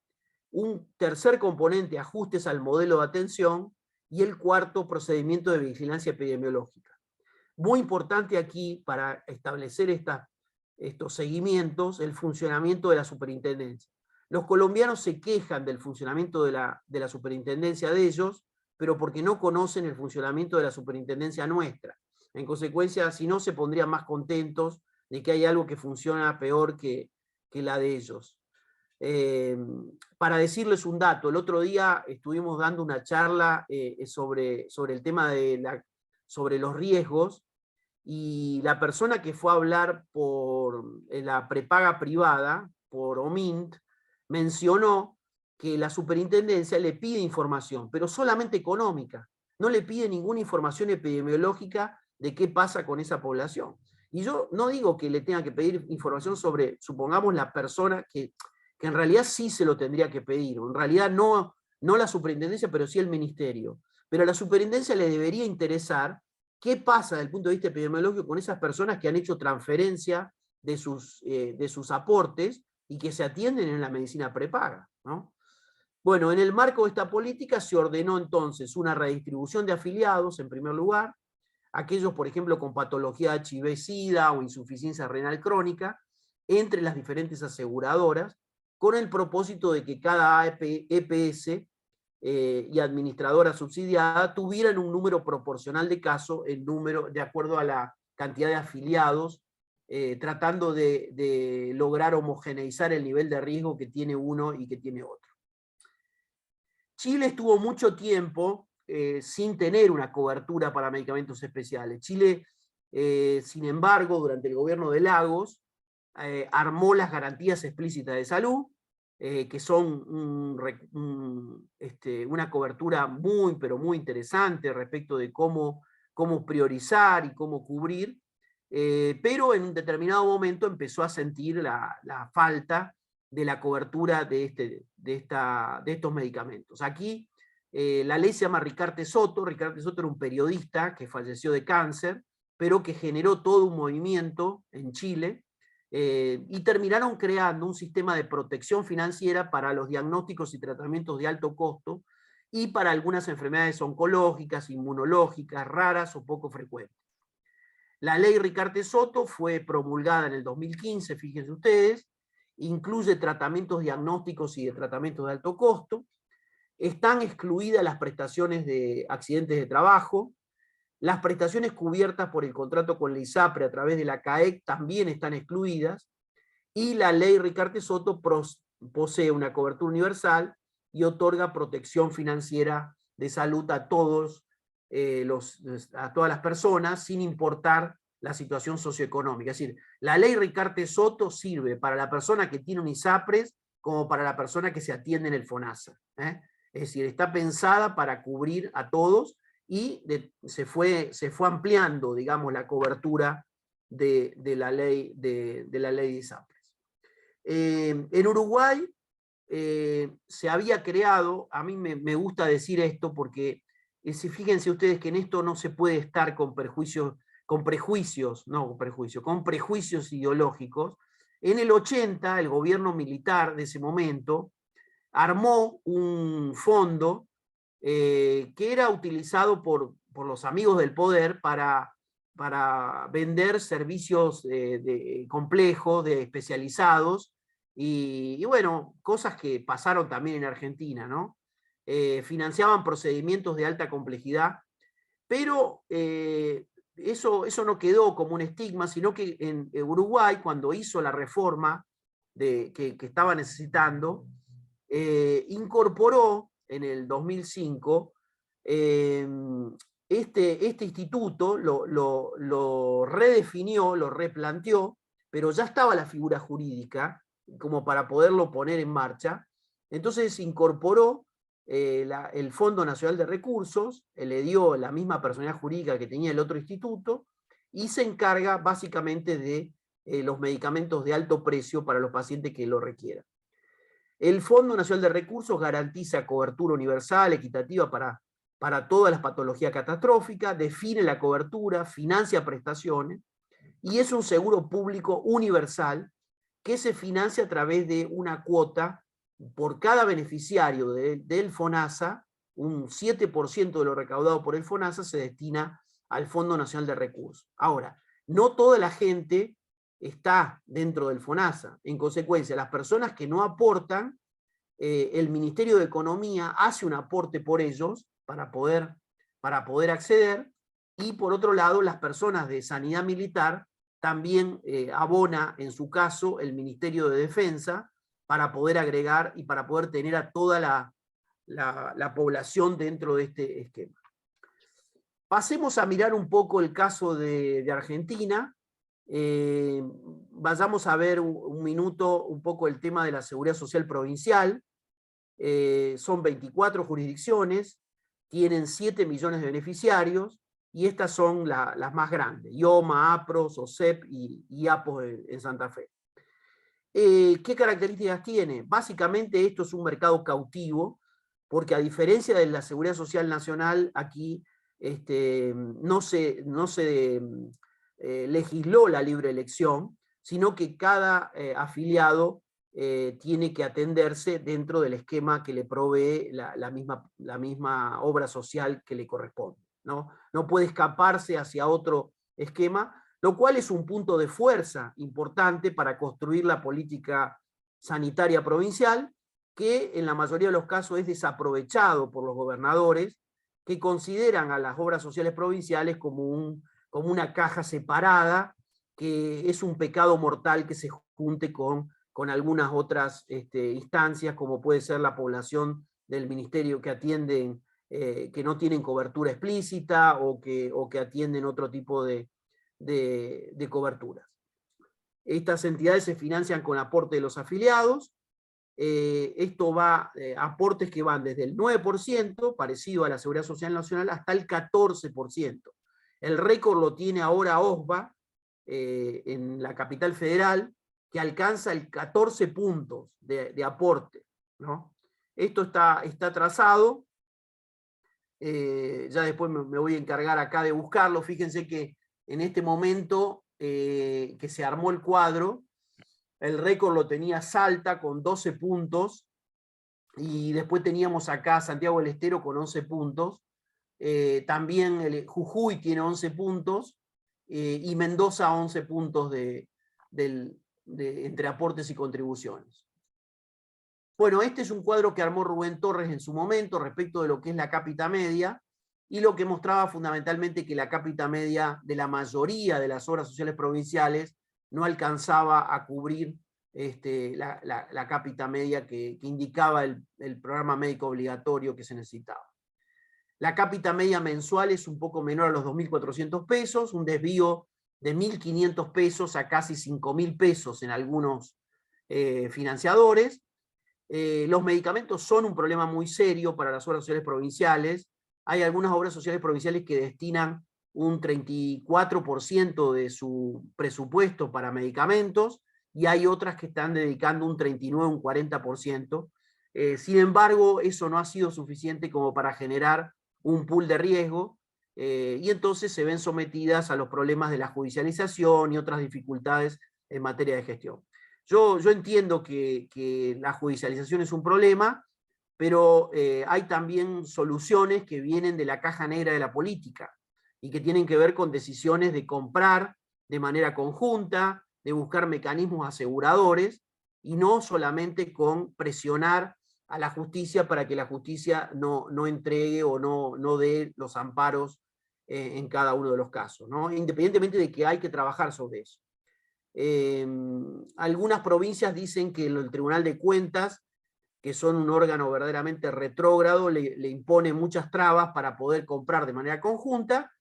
un tercer componente, ajustes al modelo de atención, y el cuarto, procedimiento de vigilancia epidemiológica. Muy importante aquí, para establecer estos seguimientos, el funcionamiento de la superintendencia. Los colombianos se quejan del funcionamiento de la superintendencia de ellos, pero porque no conocen el funcionamiento de la superintendencia nuestra. En consecuencia, si no, se pondrían más contentos de que hay algo que funciona peor que la de ellos. Para decirles un dato, el otro día estuvimos dando una charla sobre el tema sobre los riesgos, y la persona que fue a hablar por la prepaga privada, por OMINT, mencionó que la superintendencia le pide información, pero solamente económica. No le pide ninguna información epidemiológica de qué pasa con esa población. Y yo no digo que le tenga que pedir información sobre, supongamos, la persona que en realidad sí se lo tendría que pedir, en realidad no la superintendencia, pero sí el ministerio. Pero a la superintendencia le debería interesar qué pasa desde el punto de vista epidemiológico con esas personas que han hecho transferencia de sus aportes y que se atienden en la medicina prepaga, ¿no? Bueno, en el marco de esta política se ordenó entonces una redistribución de afiliados, en primer lugar, aquellos, por ejemplo, con patología HIV-Sida o insuficiencia renal crónica, entre las diferentes aseguradoras, con el propósito de que cada EPS y administradora subsidiada tuvieran un número proporcional de casos de acuerdo a la cantidad de afiliados, tratando de lograr homogeneizar el nivel de riesgo que tiene uno y que tiene otro. Chile estuvo mucho tiempo sin tener una cobertura para medicamentos especiales. Chile, sin embargo, durante el gobierno de Lagos, armó las garantías explícitas de salud, que son una cobertura muy, pero muy interesante respecto de cómo priorizar y cómo cubrir, pero en un determinado momento empezó a sentir la falta de la cobertura de estos medicamentos. Aquí la ley se llama Ricarte Soto. Ricarte Soto era un periodista que falleció de cáncer, pero que generó todo un movimiento en Chile, y terminaron creando un sistema de protección financiera para los diagnósticos y tratamientos de alto costo y para algunas enfermedades oncológicas, inmunológicas, raras o poco frecuentes. La ley Ricarte Soto fue promulgada en el 2015, fíjense ustedes, incluye tratamientos diagnósticos y de tratamientos de alto costo, están excluidas las prestaciones de accidentes de trabajo, las prestaciones cubiertas por el contrato con la ISAPRE a través de la CAEC también están excluidas, y la ley Ricarte Soto posee una cobertura universal y otorga protección financiera de salud a todas las personas, sin importar la situación socioeconómica. Es decir, la ley Ricarte Soto sirve para la persona que tiene un ISAPRES como para la persona que se atiende en el FONASA. Es decir, está pensada para cubrir a todos, y se fue ampliando, digamos, la cobertura de la ley de ISAPRES. En Uruguay se había creado, a mí me gusta decir esto porque fíjense ustedes que en esto no se puede estar con prejuicios ideológicos. En el 80, el gobierno militar de ese momento armó un fondo que era utilizado por los amigos del poder para vender servicios complejos, especializados, y bueno, cosas que pasaron también en Argentina, ¿no? Financiaban procedimientos de alta complejidad, pero eso no quedó como un estigma, sino que en Uruguay, cuando hizo la reforma que estaba necesitando, incorporó en el 2005 este instituto, lo redefinió, lo replanteó, pero ya estaba la figura jurídica como para poderlo poner en marcha. Entonces incorporó el Fondo Nacional de Recursos, le dio la misma personalidad jurídica que tenía el otro instituto, y se encarga básicamente de los medicamentos de alto precio para los pacientes que lo requieran. El Fondo Nacional de Recursos garantiza cobertura universal, equitativa para todas las patologías catastróficas, define la cobertura, financia prestaciones, y es un seguro público universal que se financia a través de una cuota por cada beneficiario del FONASA. Un 7% de lo recaudado por el FONASA se destina al Fondo Nacional de Recursos. Ahora, no toda la gente está dentro del FONASA. En consecuencia, las personas que no aportan, el Ministerio de Economía hace un aporte por ellos para poder acceder, y por otro lado, las personas de Sanidad Militar también abona, en su caso, el Ministerio de Defensa, para poder agregar y para poder tener a toda la población dentro de este esquema. Pasemos a mirar un poco el caso de Argentina. Vayamos a ver un minuto un poco el tema de la seguridad social provincial. Son 24 jurisdicciones, tienen 7 millones de beneficiarios, y estas son las más grandes: IOMA, APROS, OSEP y APOS en Santa Fe. ¿Qué características tiene? Básicamente esto es un mercado cautivo, porque a diferencia de la Seguridad Social Nacional, aquí no se legisló la libre elección, sino que cada afiliado tiene que atenderse dentro del esquema que le provee la misma obra social que le corresponde, ¿no? No puede escaparse hacia otro esquema, lo cual es un punto de fuerza importante para construir la política sanitaria provincial, que en la mayoría de los casos es desaprovechado por los gobernadores, que consideran a las obras sociales provinciales como una caja separada, que es un pecado mortal que se junte con algunas otras instancias, como puede ser la población del ministerio que atienden, que no tienen cobertura explícita o que atienden otro tipo de coberturas. Estas entidades se financian con aporte de los afiliados. Esto va, aportes que van desde el 9%, parecido a la Seguridad Social Nacional, hasta el 14%. El récord lo tiene ahora OSBA, en la capital federal, que alcanza el 14 puntos de aporte, ¿no? Esto está trazado, ya después me voy a encargar acá de buscarlo. Fíjense que en este momento que se armó el cuadro, el récord lo tenía Salta con 12 puntos, y después teníamos acá Santiago del Estero con 11 puntos, también Jujuy tiene 11 puntos, y Mendoza 11 puntos entre aportes y contribuciones. Bueno, este es un cuadro que armó Rubén Torres en su momento respecto de lo que es la cápita media, y lo que mostraba fundamentalmente que la cápita media de la mayoría de las obras sociales provinciales no alcanzaba a cubrir la cápita media que indicaba el programa médico obligatorio que se necesitaba. La cápita media mensual es un poco menor a los 2.400 pesos, un desvío de 1.500 pesos a casi 5.000 pesos en algunos financiadores. Los medicamentos son un problema muy serio para las obras sociales provinciales. Hay algunas obras sociales provinciales que destinan un 34% de su presupuesto para medicamentos, y hay otras que están dedicando un 39%, un 40%. Sin embargo, eso no ha sido suficiente como para generar un pool de riesgo, y entonces se ven sometidas a los problemas de la judicialización y otras dificultades en materia de gestión. Yo entiendo que la judicialización es un problema, pero hay también soluciones que vienen de la caja negra de la política y que tienen que ver con decisiones de comprar de manera conjunta, de buscar mecanismos aseguradores, y no solamente con presionar a la justicia para que la justicia no entregue o no dé los amparos en cada uno de los casos, ¿no? Independientemente de que hay que trabajar sobre eso. Algunas provincias dicen que el Tribunal de Cuentas, que son un órgano verdaderamente retrógrado, le impone muchas trabas para poder comprar de manera conjunta,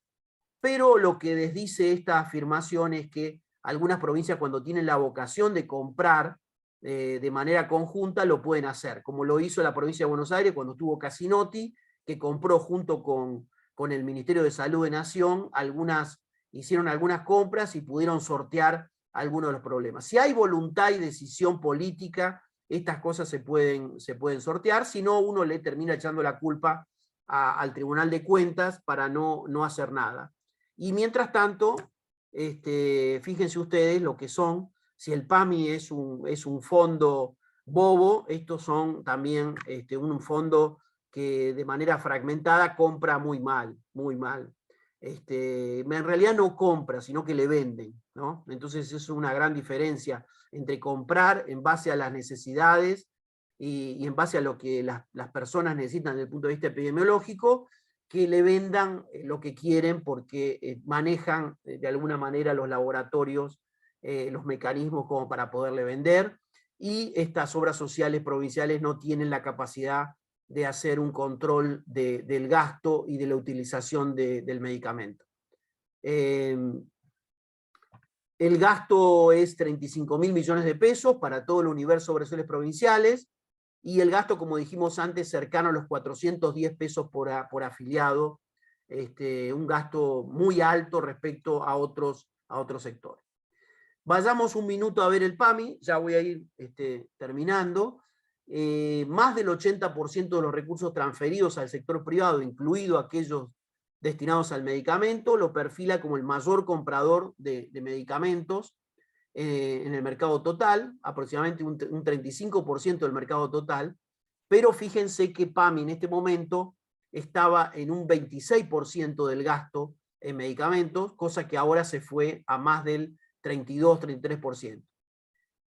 pero lo que desdice esta afirmación es que algunas provincias, cuando tienen la vocación de comprar de manera conjunta, lo pueden hacer, como lo hizo la provincia de Buenos Aires cuando tuvo Casinotti, que compró junto con el Ministerio de Salud de Nación, hicieron algunas compras y pudieron sortear algunos de los problemas. Si hay voluntad y decisión política, estas cosas se pueden sortear, si no, uno le termina echando la culpa al Tribunal de Cuentas para no hacer nada. Y mientras tanto, fíjense ustedes lo que son. Si el PAMI es un fondo bobo, estos son también un fondo que de manera fragmentada compra muy mal, muy mal. En realidad no compra, sino que le venden, ¿no? Entonces es una gran diferencia entre comprar en base a las necesidades y en base a lo que las personas necesitan desde el punto de vista epidemiológico, que le vendan lo que quieren porque manejan de alguna manera los laboratorios, los mecanismos como para poderle vender, y estas obras sociales provinciales no tienen la capacidad de hacer un control del gasto y de la utilización del medicamento. El gasto es 35.000 millones de pesos para todo el universo de obras sociales provinciales, y el gasto, como dijimos antes, cercano a los 410 pesos por afiliado, un gasto muy alto respecto a otros sectores. Vayamos un minuto a ver el PAMI, ya voy a ir terminando. Más del 80% de los recursos transferidos al sector privado, incluido aquellos destinados al medicamento, lo perfila como el mayor comprador de medicamentos en el mercado total, aproximadamente un 35% del mercado total, pero fíjense que PAMI en este momento estaba en un 26% del gasto en medicamentos, cosa que ahora se fue a más del 32-33%.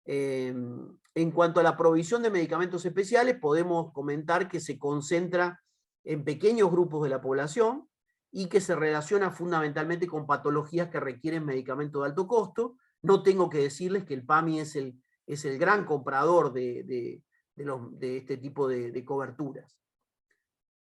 En cuanto a la provisión de medicamentos especiales, podemos comentar que se concentra en pequeños grupos de la población y que se relaciona fundamentalmente con patologías que requieren medicamentos de alto costo. No tengo que decirles que el PAMI es el gran comprador de este tipo de coberturas.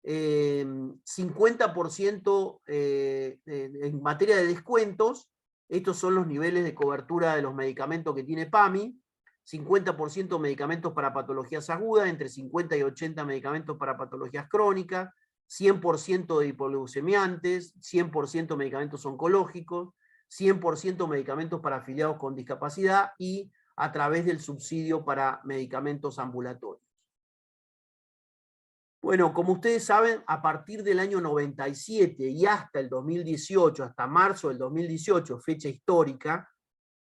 50% en materia de descuentos, estos son los niveles de cobertura de los medicamentos que tiene PAMI. 50% medicamentos para patologías agudas, entre 50 y 80 medicamentos para patologías crónicas, 100% de hipoglucemiantes, 100% medicamentos oncológicos, 100% medicamentos para afiliados con discapacidad y a través del subsidio para medicamentos ambulatorios. Bueno, como ustedes saben, a partir del año 97 y hasta el 2018, hasta marzo del 2018, fecha histórica,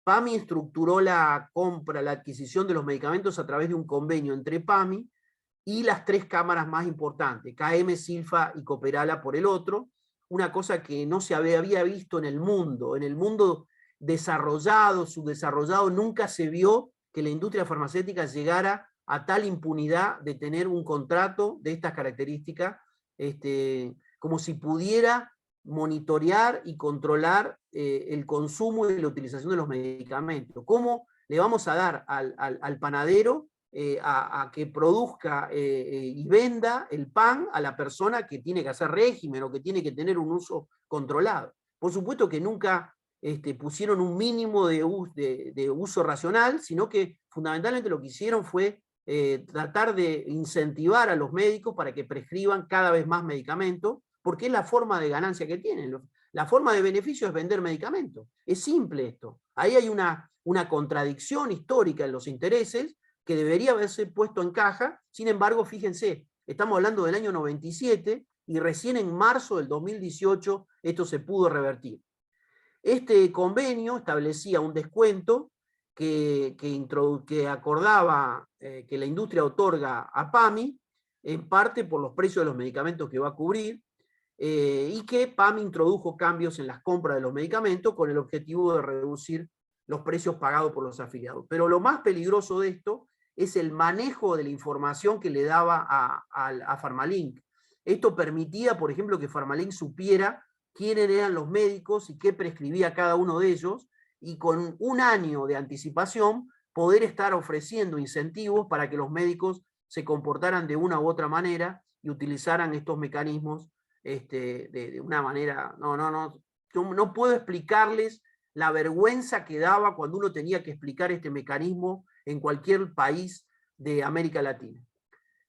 PAMI estructuró la compra, la adquisición de los medicamentos a través de un convenio entre PAMI y las tres cámaras más importantes, KM, Silfa y Cooperala por el otro, una cosa que no se había visto en el mundo desarrollado, subdesarrollado, nunca se vio que la industria farmacéutica llegara a tal impunidad de tener un contrato de estas características, como si pudiera monitorear y controlar el consumo y la utilización de los medicamentos. ¿Cómo le vamos a dar al panadero a que produzca y venda el pan a la persona que tiene que hacer régimen o que tiene que tener un uso controlado? Por supuesto que nunca pusieron un mínimo de uso racional, sino que fundamentalmente lo que hicieron fue tratar de incentivar a los médicos para que prescriban cada vez más medicamentos, porque es la forma de ganancia que tienen. La forma de beneficio es vender medicamentos. Es simple esto. Ahí hay una contradicción histórica en los intereses que debería haberse puesto en caja. Sin embargo, fíjense, estamos hablando del año 97 y recién en marzo del 2018 esto se pudo revertir. Este convenio establecía un descuento que acordaba que la industria otorga a PAMI, en parte por los precios de los medicamentos que va a cubrir, y que PAMI introdujo cambios en las compras de los medicamentos con el objetivo de reducir los precios pagados por los afiliados. Pero lo más peligroso de esto es el manejo de la información que le daba a Pharmalink. Esto permitía, por ejemplo, que Pharmalink supiera quiénes eran los médicos y qué prescribía cada uno de ellos, y con un año de anticipación poder estar ofreciendo incentivos para que los médicos se comportaran de una u otra manera y utilizaran estos mecanismos de una manera... No puedo explicarles la vergüenza que daba cuando uno tenía que explicar este mecanismo en cualquier país de América Latina.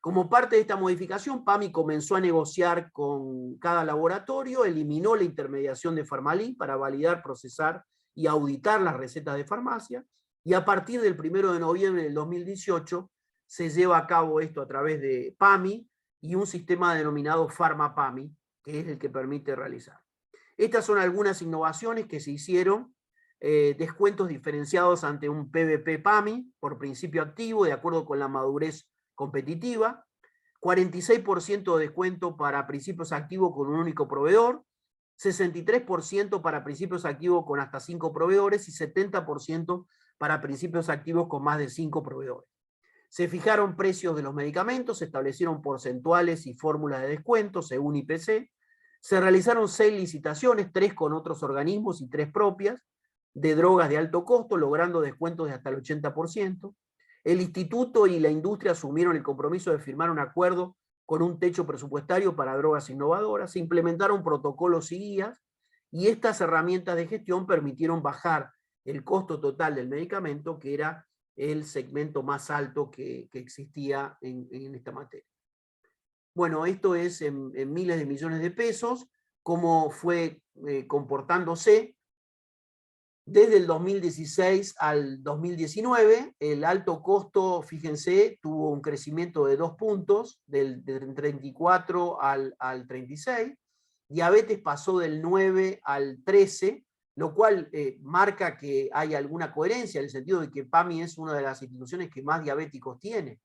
Como parte de esta modificación, PAMI comenzó a negociar con cada laboratorio, eliminó la intermediación de Pharmalink para validar, procesar y auditar las recetas de farmacia, y a partir del 1 de noviembre del 2018 se lleva a cabo esto a través de PAMI y un sistema denominado PharmaPAMI, que es el que permite realizar. Estas son algunas innovaciones que se hicieron, descuentos diferenciados ante un PBP-PAMI por principio activo, de acuerdo con la madurez competitiva, 46% de descuento para principios activos con un único proveedor, 63% para principios activos con hasta 5 proveedores y 70% para principios activos con más de 5 proveedores. Se fijaron precios de los medicamentos, se establecieron porcentuales y fórmulas de descuento según IPC, se realizaron 6 licitaciones, 3 con otros organismos y 3 propias, de drogas de alto costo, logrando descuentos de hasta el 80%. El instituto y la industria asumieron el compromiso de firmar un acuerdo con un techo presupuestario para drogas innovadoras, se implementaron protocolos y guías, y estas herramientas de gestión permitieron bajar el costo total del medicamento, que era el segmento más alto que existía en esta materia. Bueno, esto es en miles de millones de pesos, cómo fue comportándose desde el 2016 al 2019. El alto costo, fíjense, tuvo un crecimiento de 2 puntos, del 34 al 36. Diabetes pasó del 9 al 13, lo cual marca que hay alguna coherencia, en el sentido de que PAMI es una de las instituciones que más diabéticos tiene.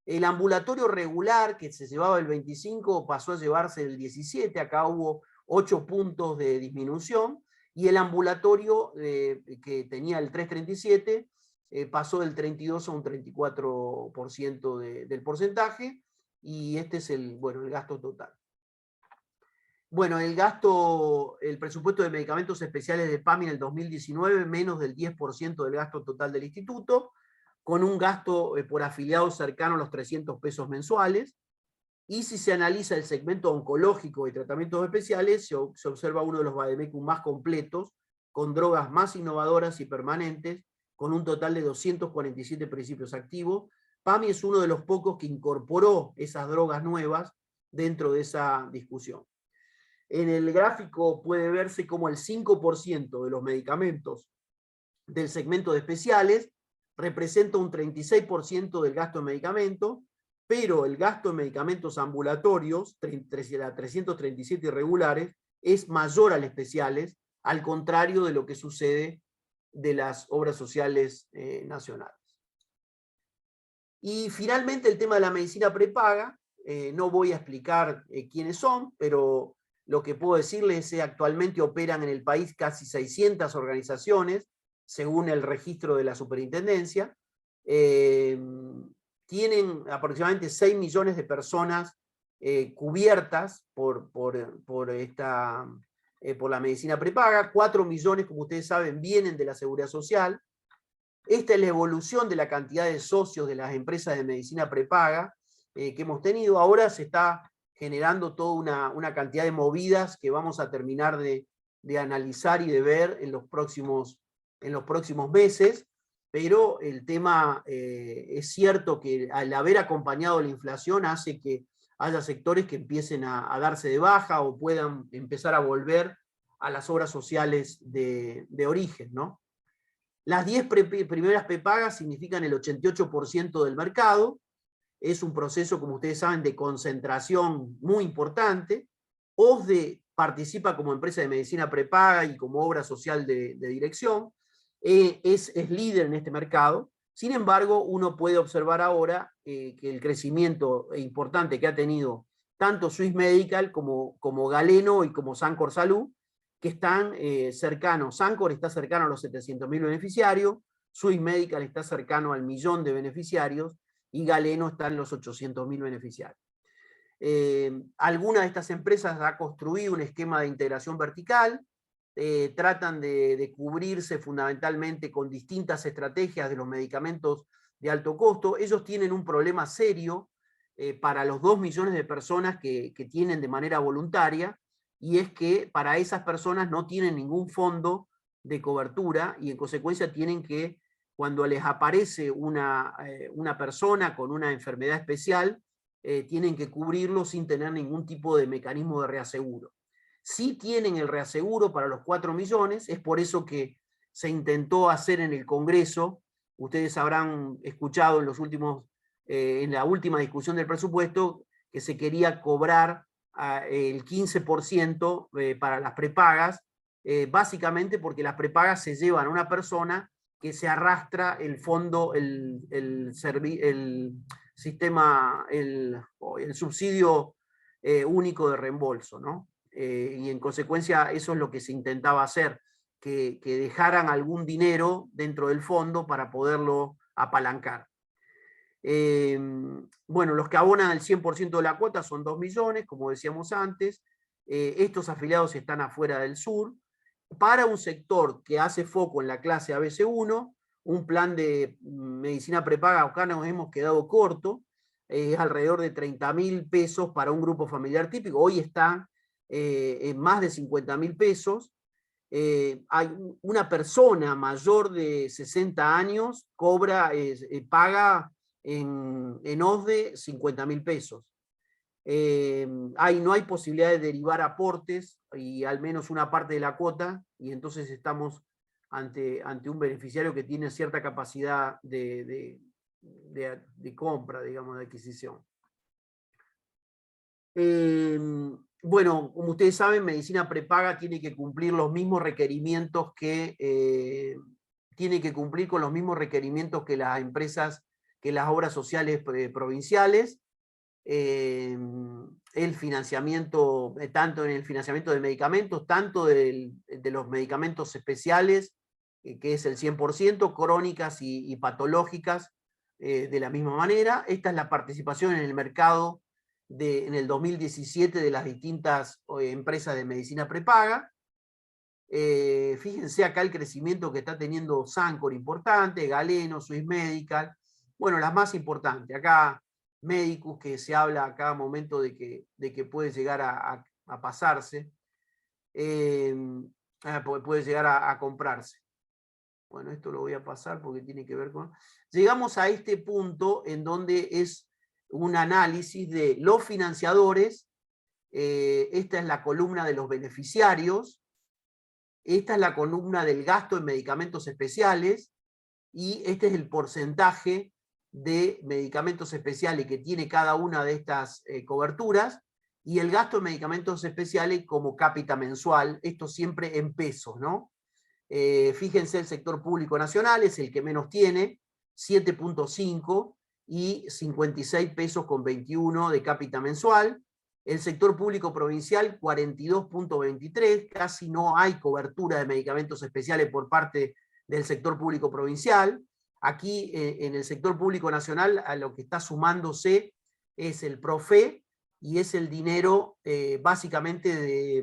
El ambulatorio regular, que se llevaba el 25, pasó a llevarse el 17, acá hubo 8 puntos de disminución, y el ambulatorio que tenía el 337 pasó del 32 a un 34% del porcentaje, y este es el gasto total. Bueno, el presupuesto de medicamentos especiales de PAMI en el 2019, menos del 10% del gasto total del instituto, con un gasto por afiliado cercano a los 300 pesos mensuales. Y si se analiza el segmento oncológico y tratamientos especiales, se observa uno de los vademecum más completos, con drogas más innovadoras y permanentes, con un total de 247 principios activos. PAMI es uno de los pocos que incorporó esas drogas nuevas dentro de esa discusión. En el gráfico puede verse como el 5% de los medicamentos del segmento de especiales representa un 36% del gasto en medicamentos, pero el gasto en medicamentos ambulatorios, 337 irregulares, es mayor al especiales, al contrario de lo que sucede de las obras sociales nacionales. Y finalmente el tema de la medicina prepaga, no voy a explicar quiénes son, pero lo que puedo decirles es que actualmente operan en el país casi 600 organizaciones, según el registro de la superintendencia. Tienen aproximadamente 6 millones de personas cubiertas por la medicina prepaga. 4 millones, como ustedes saben, vienen de la Seguridad Social. Esta es la evolución de la cantidad de socios de las empresas de medicina prepaga que hemos tenido. Ahora se está generando toda una cantidad de movidas que vamos a terminar de analizar y de ver en los próximos meses, pero el tema es cierto que al haber acompañado la inflación hace que haya sectores que empiecen a darse de baja o puedan empezar a volver a las obras sociales de origen, ¿no? Las 10 primeras prepagas significan el 88% del mercado. Es un proceso, como ustedes saben, de concentración muy importante. OSDE participa como empresa de medicina prepaga y como obra social de dirección. Es líder en este mercado. Sin embargo, uno puede observar ahora que el crecimiento importante que ha tenido tanto Swiss Medical como Galeno y como Sancor Salud, que están cercanos. Sancor está cercano a los 700.000 beneficiarios, Swiss Medical está cercano al 1.000.000 de beneficiarios, y Galeno está en los 800.000 beneficiarios. Alguna de estas empresas ha construido un esquema de integración vertical, tratan de cubrirse fundamentalmente con distintas estrategias de los medicamentos de alto costo. Ellos tienen un problema serio para los 2 millones de personas que tienen de manera voluntaria, y es que para esas personas no tienen ningún fondo de cobertura, y en consecuencia tienen que, cuando les aparece una persona con una enfermedad especial, tienen que cubrirlo sin tener ningún tipo de mecanismo de reaseguro. Sí tienen el reaseguro para los 4 millones, es por eso que se intentó hacer en el Congreso. Ustedes habrán escuchado en la última discusión del presupuesto que se quería cobrar el 15% para las prepagas, básicamente porque las prepagas se llevan a una persona que se arrastra el fondo, el sistema, el subsidio único de reembolso, ¿no? Y en consecuencia eso es lo que se intentaba hacer, que dejaran algún dinero dentro del fondo para poderlo apalancar. Bueno, los que abonan el 100% de la cuota son 2 millones, como decíamos antes. Estos afiliados están afuera del sur. Para un sector que hace foco en la clase ABC1, un plan de medicina prepaga, acá nos hemos quedado corto, es alrededor de 30.000 pesos para un grupo familiar típico. Hoy está en más de 50.000 pesos. Hay una persona mayor de 60 años paga en OSDE 50.000 pesos. No hay posibilidad de derivar aportes y al menos una parte de la cuota, y entonces estamos ante un beneficiario que tiene cierta capacidad de compra, digamos, de adquisición. Bueno, como ustedes saben, medicina prepaga tiene que cumplir los mismos requerimientos tiene que cumplir con los mismos requerimientos que las empresas, que las obras sociales provinciales. El financiamiento, tanto en el financiamiento de medicamentos, tanto de los medicamentos especiales que es el 100%, crónicas y patológicas de la misma manera. Esta es la participación en el mercado en el 2017 de las distintas empresas de medicina prepaga. Fíjense acá el crecimiento que está teniendo Sancor, importante, Galeno, Swiss Medical, bueno, las más importantes. Acá Medicus, que se habla a cada momento de que puede llegar a pasarse, puede llegar a comprarse. Bueno, esto lo voy a pasar porque tiene que ver con... Llegamos a este punto en donde es un análisis de los financiadores. Esta es la columna de los beneficiarios. Esta es la columna del gasto en medicamentos especiales. Y este es el porcentaje de medicamentos especiales que tiene cada una de estas coberturas. Y el gasto en medicamentos especiales como cápita mensual. Esto siempre en pesos, ¿no? Fíjense, el sector público nacional es el que menos tiene, 7.5 y 56 pesos con 21 de cápita mensual. El sector público provincial, 42.23, casi no hay cobertura de medicamentos especiales por parte del sector público provincial. Aquí en el sector público nacional a lo que está sumándose es el PROFE y es el dinero básicamente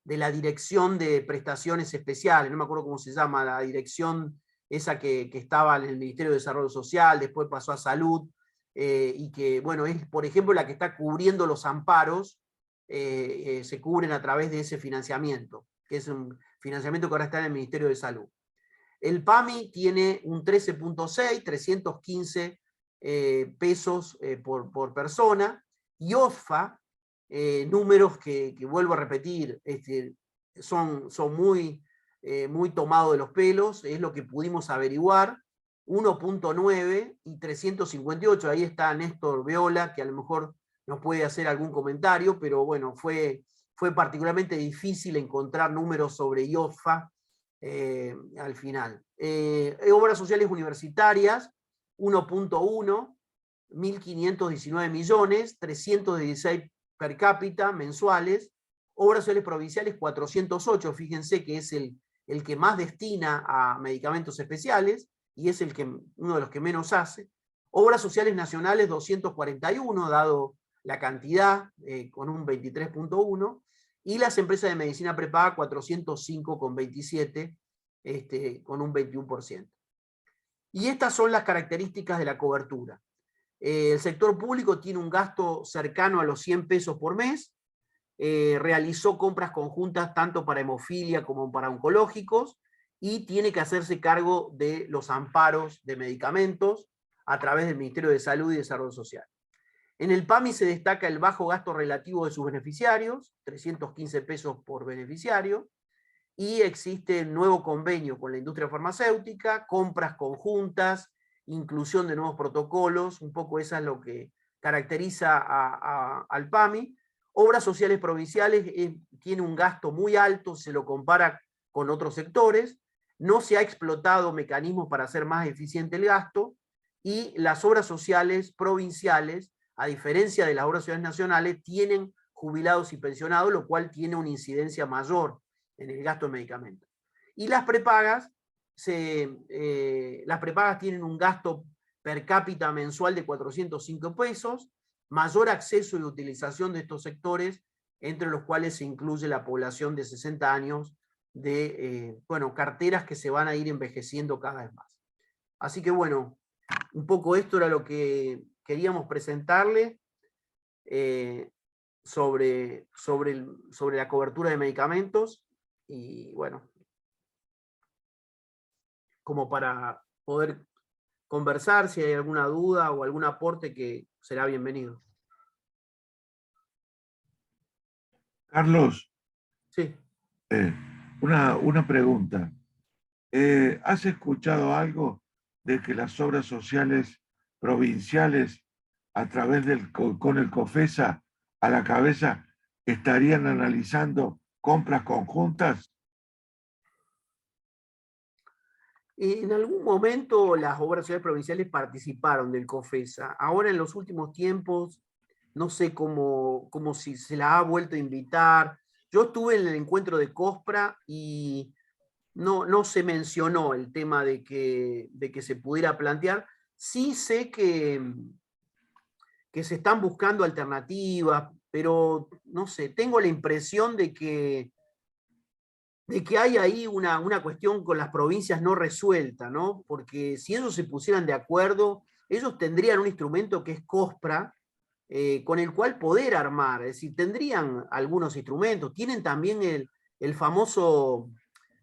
de la Dirección de Prestaciones Especiales, no me acuerdo cómo se llama, la dirección esa que estaba en el Ministerio de Desarrollo Social, después pasó a Salud, y que, bueno, es, por ejemplo, la que está cubriendo los amparos, se cubren a través de ese financiamiento, que es un financiamiento que ahora está en el Ministerio de Salud. El PAMI tiene un 13.6, 315 pesos por persona, y OFA, números que vuelvo a repetir, son muy tomados de los pelos, es lo que pudimos averiguar, 1.9 y 358, ahí está Néstor Veola, que a lo mejor nos puede hacer algún comentario, pero bueno, fue particularmente difícil encontrar números sobre IOFA al final. Obras sociales universitarias, 1.1, 1.519 millones, 316 per cápita mensuales. Obras sociales provinciales, 408, fíjense que es el que más destina a medicamentos especiales y es uno de los que menos hace. Obras sociales nacionales, 241, dado la cantidad, con un 23.1, y las empresas de medicina prepaga, 405,27, con un 21%. Y estas son las características de la cobertura. El sector público tiene un gasto cercano a los 100 pesos por mes, realizó compras conjuntas tanto para hemofilia como para oncológicos, y tiene que hacerse cargo de los amparos de medicamentos a través del Ministerio de Salud y Desarrollo Social. En el PAMI se destaca el bajo gasto relativo de sus beneficiarios, 315 pesos por beneficiario, y existe un nuevo convenio con la industria farmacéutica, compras conjuntas, inclusión de nuevos protocolos, un poco eso es lo que caracteriza al PAMI. Obras sociales provinciales tiene un gasto muy alto, se lo compara con otros sectores, no se ha explotado mecanismos para hacer más eficiente el gasto, y las obras sociales provinciales, a diferencia de las obras sociales nacionales, tienen jubilados y pensionados, lo cual tiene una incidencia mayor en el gasto de medicamentos. Y las prepagas, las prepagas tienen un gasto per cápita mensual de 405 pesos, mayor acceso y utilización de estos sectores, entre los cuales se incluye la población de 60 años de carteras que se van a ir envejeciendo cada vez más. Así que bueno, un poco esto era lo que queríamos presentarle sobre la cobertura de medicamentos, y bueno, como para poder conversar si hay alguna duda o algún aporte, que será bienvenido. Carlos, Sí. una pregunta. ¿Has escuchado algo de que las obras sociales provinciales, a través con el COFESA a la cabeza, estarían analizando compras conjuntas? En algún momento las obras sociales provinciales participaron del COFESA. Ahora, en los últimos tiempos, no sé cómo si se la ha vuelto a invitar. Yo estuve en el encuentro de COSPRA y no se mencionó el tema de que se pudiera plantear. Sí sé que se están buscando alternativas, pero no sé, tengo la impresión de que hay ahí una cuestión con las provincias no resuelta, ¿no? Porque si ellos se pusieran de acuerdo, ellos tendrían un instrumento que es COSPRA, con el cual poder armar, es decir, tendrían algunos instrumentos, tienen también el famoso,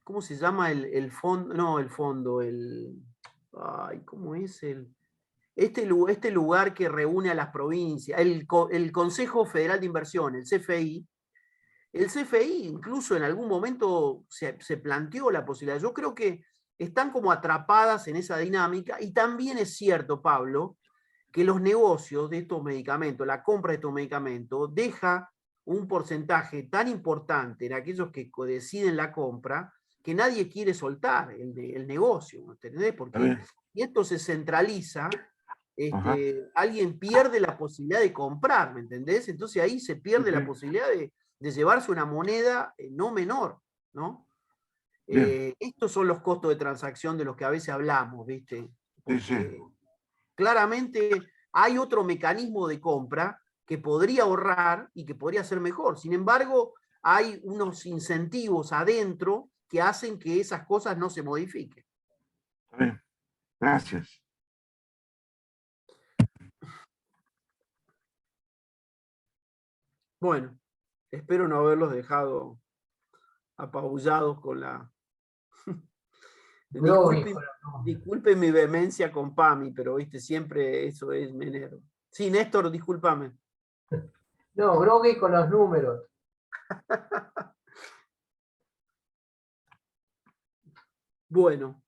¿cómo se llama? El fondo, no, el fondo, ay, ¿cómo es? Este lugar que reúne a las provincias, el Consejo Federal de Inversión, el CFI. El CFI incluso en algún momento se planteó la posibilidad. Yo creo que están como atrapadas en esa dinámica, y también es cierto, Pablo, que los negocios de estos medicamentos, la compra de estos medicamentos, deja un porcentaje tan importante en aquellos que deciden la compra, que nadie quiere soltar el negocio, ¿entendés? Porque si esto se centraliza, alguien pierde la posibilidad de comprar, ¿me entendés? Entonces ahí se pierde la posibilidad de llevarse una moneda no menor, ¿no? Estos son los costos de transacción de los que a veces hablamos, ¿viste? Porque claramente hay otro mecanismo de compra que podría ahorrar y que podría ser mejor. Sin embargo, hay unos incentivos adentro que hacen que esas cosas no se modifiquen. Gracias. Bueno, espero no haberlos dejado apabullados con la... Disculpen mi vehemencia con Pami, pero viste, siempre eso es menero. Sí, Néstor, discúlpame. No, grogui con los números. Bueno,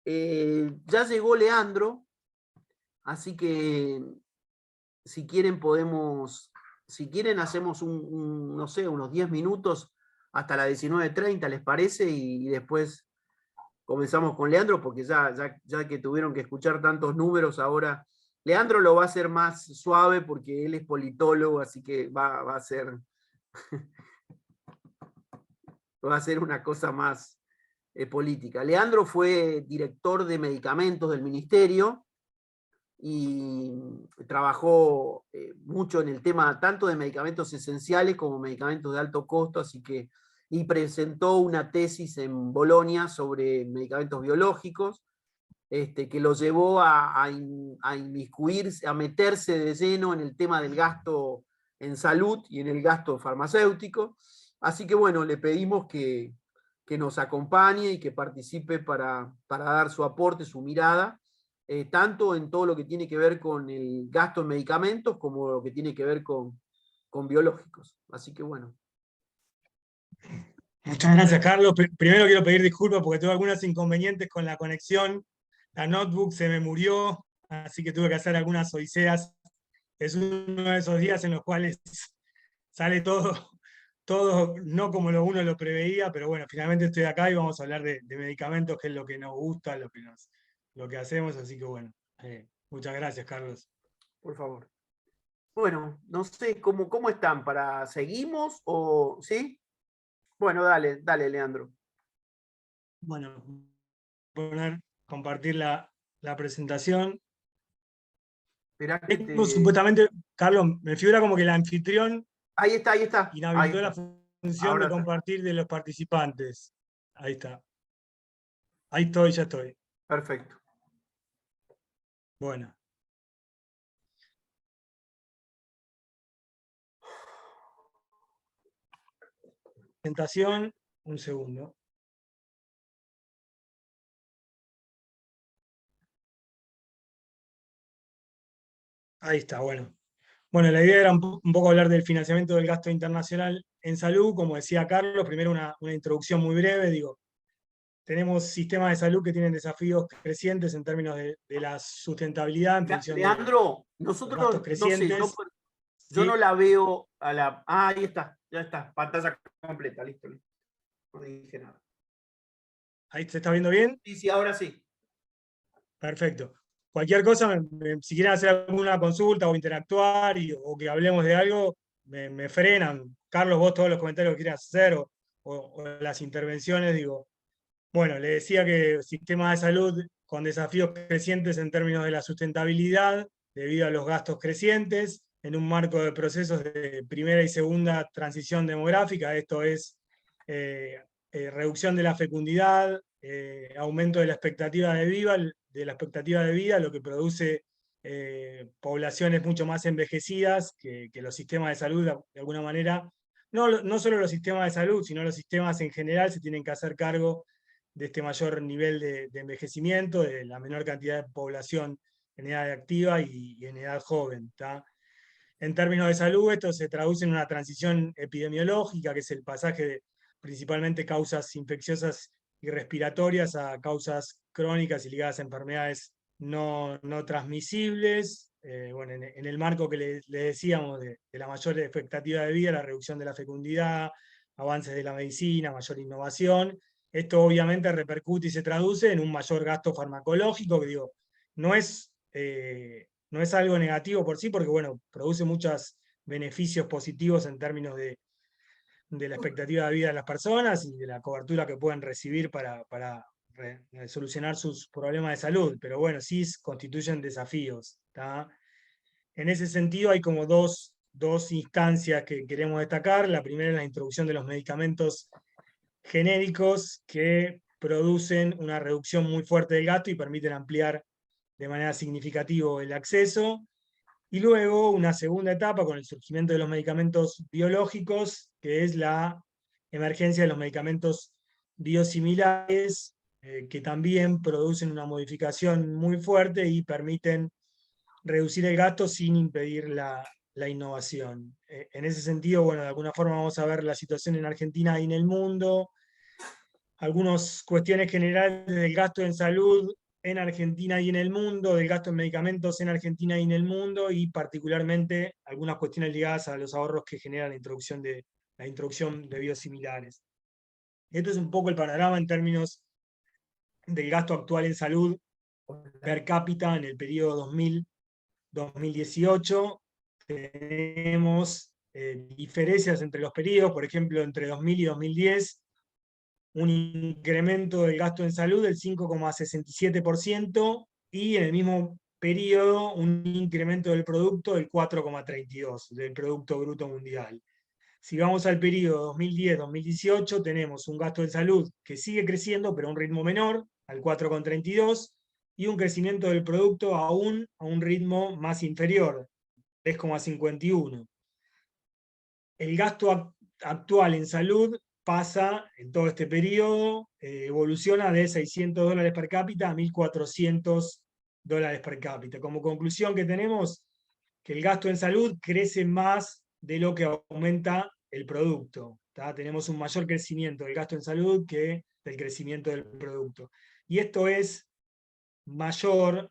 ya llegó Leandro, así que si quieren hacemos no sé, unos 10 minutos hasta las 19:30, ¿les parece? Y después comenzamos con Leandro, porque ya que tuvieron que escuchar tantos números ahora, Leandro lo va a hacer más suave porque él es politólogo, así que va a ser una cosa más política. Leandro fue director de medicamentos del ministerio y trabajó mucho en el tema tanto de medicamentos esenciales como medicamentos de alto costo, y presentó una tesis en Bolonia sobre medicamentos biológicos, que lo llevó a inmiscuirse, a meterse de lleno en el tema del gasto en salud y en el gasto farmacéutico. Así que bueno, le pedimos que nos acompañe y que participe para dar su aporte, su mirada, tanto en todo lo que tiene que ver con el gasto en medicamentos como lo que tiene que ver con biológicos. Así que bueno. Muchas gracias, Carlos. Primero quiero pedir disculpas porque tuve algunos inconvenientes con la conexión. La notebook se me murió, así que tuve que hacer algunas odiseas. Es uno de esos días en los cuales sale todo no como uno lo preveía, pero bueno, finalmente estoy acá y vamos a hablar de medicamentos, que es lo que nos gusta, lo que hacemos, así que bueno, muchas gracias, Carlos. Por favor. Bueno, no sé cómo están, ¿seguimos o sí? Bueno, dale, Leandro. Bueno, compartir la presentación. Supuestamente, Carlos, me figura como que el anfitrión Ahí está. inhabilitó la función Ahora de compartir de los participantes. Ahí está. Ahí estoy, ya estoy. Perfecto. Bueno. Presentación, un segundo. Ahí está, bueno. Bueno, la idea era un poco hablar del financiamiento del gasto internacional en salud. Como decía Carlos, primero una introducción muy breve. Digo, tenemos sistemas de salud que tienen desafíos crecientes en términos de la sustentabilidad en función Leandro, de nosotros, gastos crecientes. No sé, yo no la veo a la... Ah, ahí está, ya está, pantalla completa, listo. No dije nada. ¿Ahí se está viendo bien? Sí, ahora sí. Perfecto. Cualquier cosa, si quieren hacer alguna consulta o interactuar o que hablemos de algo, me frenan. Carlos, vos todos los comentarios que quieras hacer o las intervenciones, digo, Bueno, le decía que sistema de salud con desafíos crecientes en términos de la sustentabilidad, debido a los gastos crecientes, en un marco de procesos de primera y segunda transición demográfica, esto es reducción de la fecundidad, aumento de la expectativa de vida, lo que produce poblaciones mucho más envejecidas, que los sistemas de salud, de alguna manera, no solo los sistemas de salud, sino los sistemas en general se tienen que hacer cargo de este mayor nivel de envejecimiento, de la menor cantidad de población en edad activa y en edad joven. ¿tá? En términos de salud, esto se traduce en una transición epidemiológica, que es el pasaje de principalmente causas infecciosas y respiratorias a causas crónicas y ligadas a enfermedades no transmisibles. Bueno, en el marco que le decíamos de la mayor expectativa de vida, la reducción de la fecundidad, avances de la medicina, mayor innovación, esto obviamente repercute y se traduce en un mayor gasto farmacológico, que digo, no es algo negativo por sí, porque bueno, produce muchos beneficios positivos en términos de la expectativa de vida de las personas y de la cobertura que pueden recibir para solucionar sus problemas de salud, pero bueno, sí constituyen desafíos. ¿tá? En ese sentido hay como dos instancias que queremos destacar. La primera es la introducción de los medicamentos genéricos que producen una reducción muy fuerte del gasto y permiten ampliar de manera significativa el acceso. Y luego una segunda etapa con el surgimiento de los medicamentos biológicos, que es la emergencia de los medicamentos biosimilares, que también producen una modificación muy fuerte y permiten reducir el gasto sin impedir la innovación. En ese sentido, bueno, de alguna forma vamos a ver la situación en Argentina y en el mundo, algunas cuestiones generales del gasto en salud en Argentina y en el mundo, del gasto en medicamentos en Argentina y en el mundo, y particularmente algunas cuestiones ligadas a los ahorros que genera la introducción de biosimilares. Esto es un poco el panorama en términos del gasto actual en salud per cápita en el periodo 2000-2018. Tenemos diferencias entre los periodos, por ejemplo, entre 2000 y 2010, un incremento del gasto en salud del 5,67% y en el mismo periodo un incremento del producto del 4,32% del Producto Bruto Mundial. Si vamos al periodo 2010-2018, tenemos un gasto en salud que sigue creciendo, pero a un ritmo menor, al 4,32%, y un crecimiento del producto aún a un ritmo más inferior, 3,51%. El gasto actual en salud pasa en todo este periodo, evoluciona de $600 per cápita a $1.400 per cápita. Como conclusión que tenemos, que el gasto en salud crece más de lo que aumenta el producto. ¿tá? Tenemos un mayor crecimiento del gasto en salud que del crecimiento del producto. Y esto es mayor,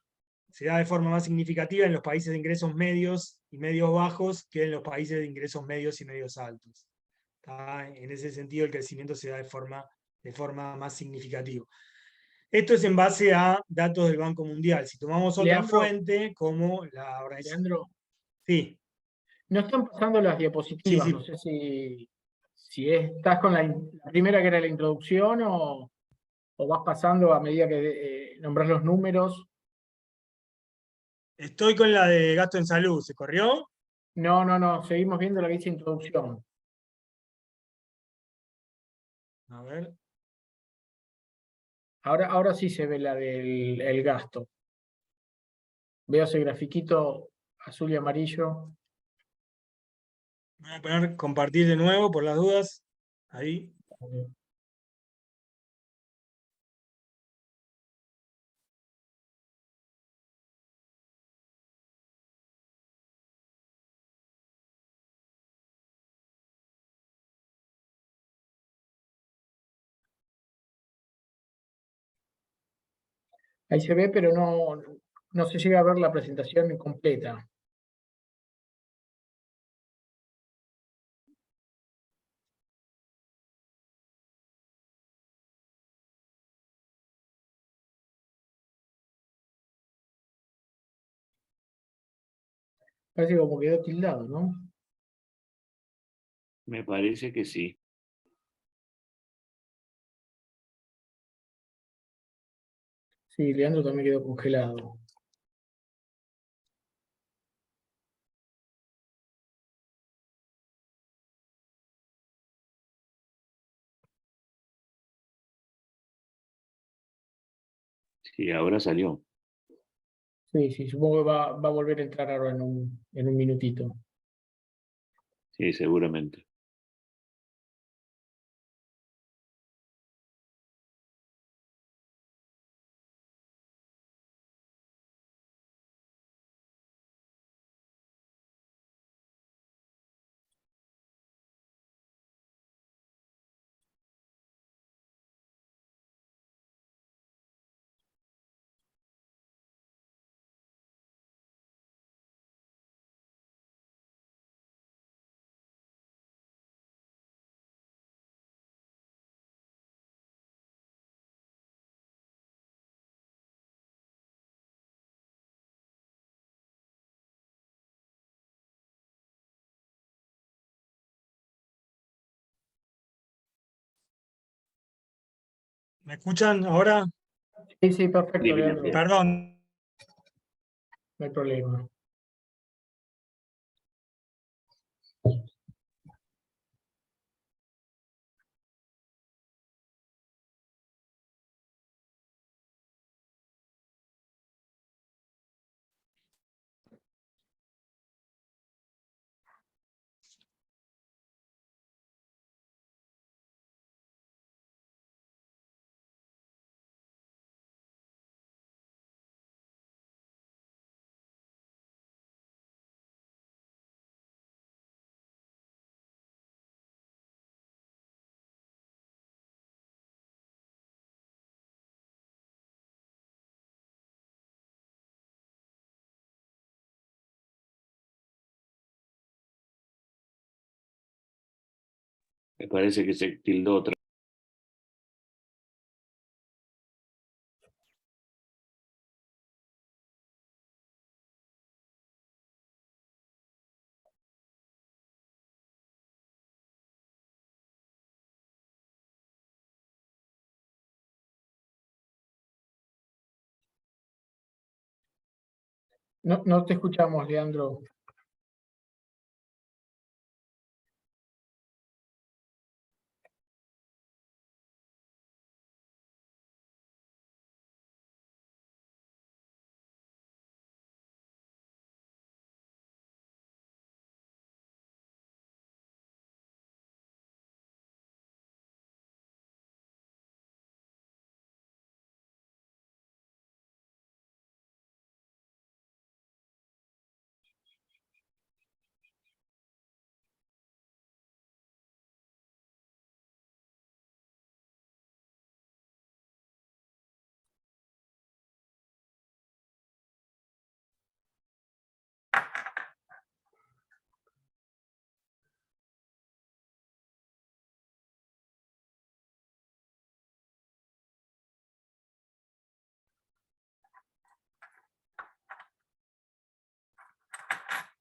se da de forma más significativa en los países de ingresos medios y medios bajos que en los países de ingresos medios y medios altos. En ese sentido, el crecimiento se da de forma más significativa. Esto es en base a datos del Banco Mundial. Si tomamos otra Leandro, fuente, como la organización. Leandro, Sí, no están pasando las sí, diapositivas, sí. no sé si estás con la primera que era la introducción o vas pasando a medida que nombras los números. Estoy con la de gasto en salud. ¿Se corrió? No, seguimos viendo la que dice introducción. A ver. Ahora sí se ve la del gasto. Veo ese grafiquito azul y amarillo. Voy a poner compartir de nuevo por las dudas. Ahí. Ahí se ve, pero no se llega a ver la presentación completa. Parece como quedó tildado, ¿no? Me parece que sí. Sí, Leandro también quedó congelado. Sí, ahora salió. Sí, sí, supongo que va a volver a entrar ahora en un minutito. Sí, seguramente. ¿Me escuchan ahora? Sí, sí, perfecto, Sí, bien, Leandro. bien. Perdón. No hay problema. Me parece que se tildó otra. No te escuchamos, Leandro.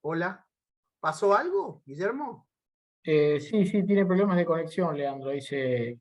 Hola. ¿Pasó algo, Guillermo? Sí, tiene problemas de conexión, Leandro. Dice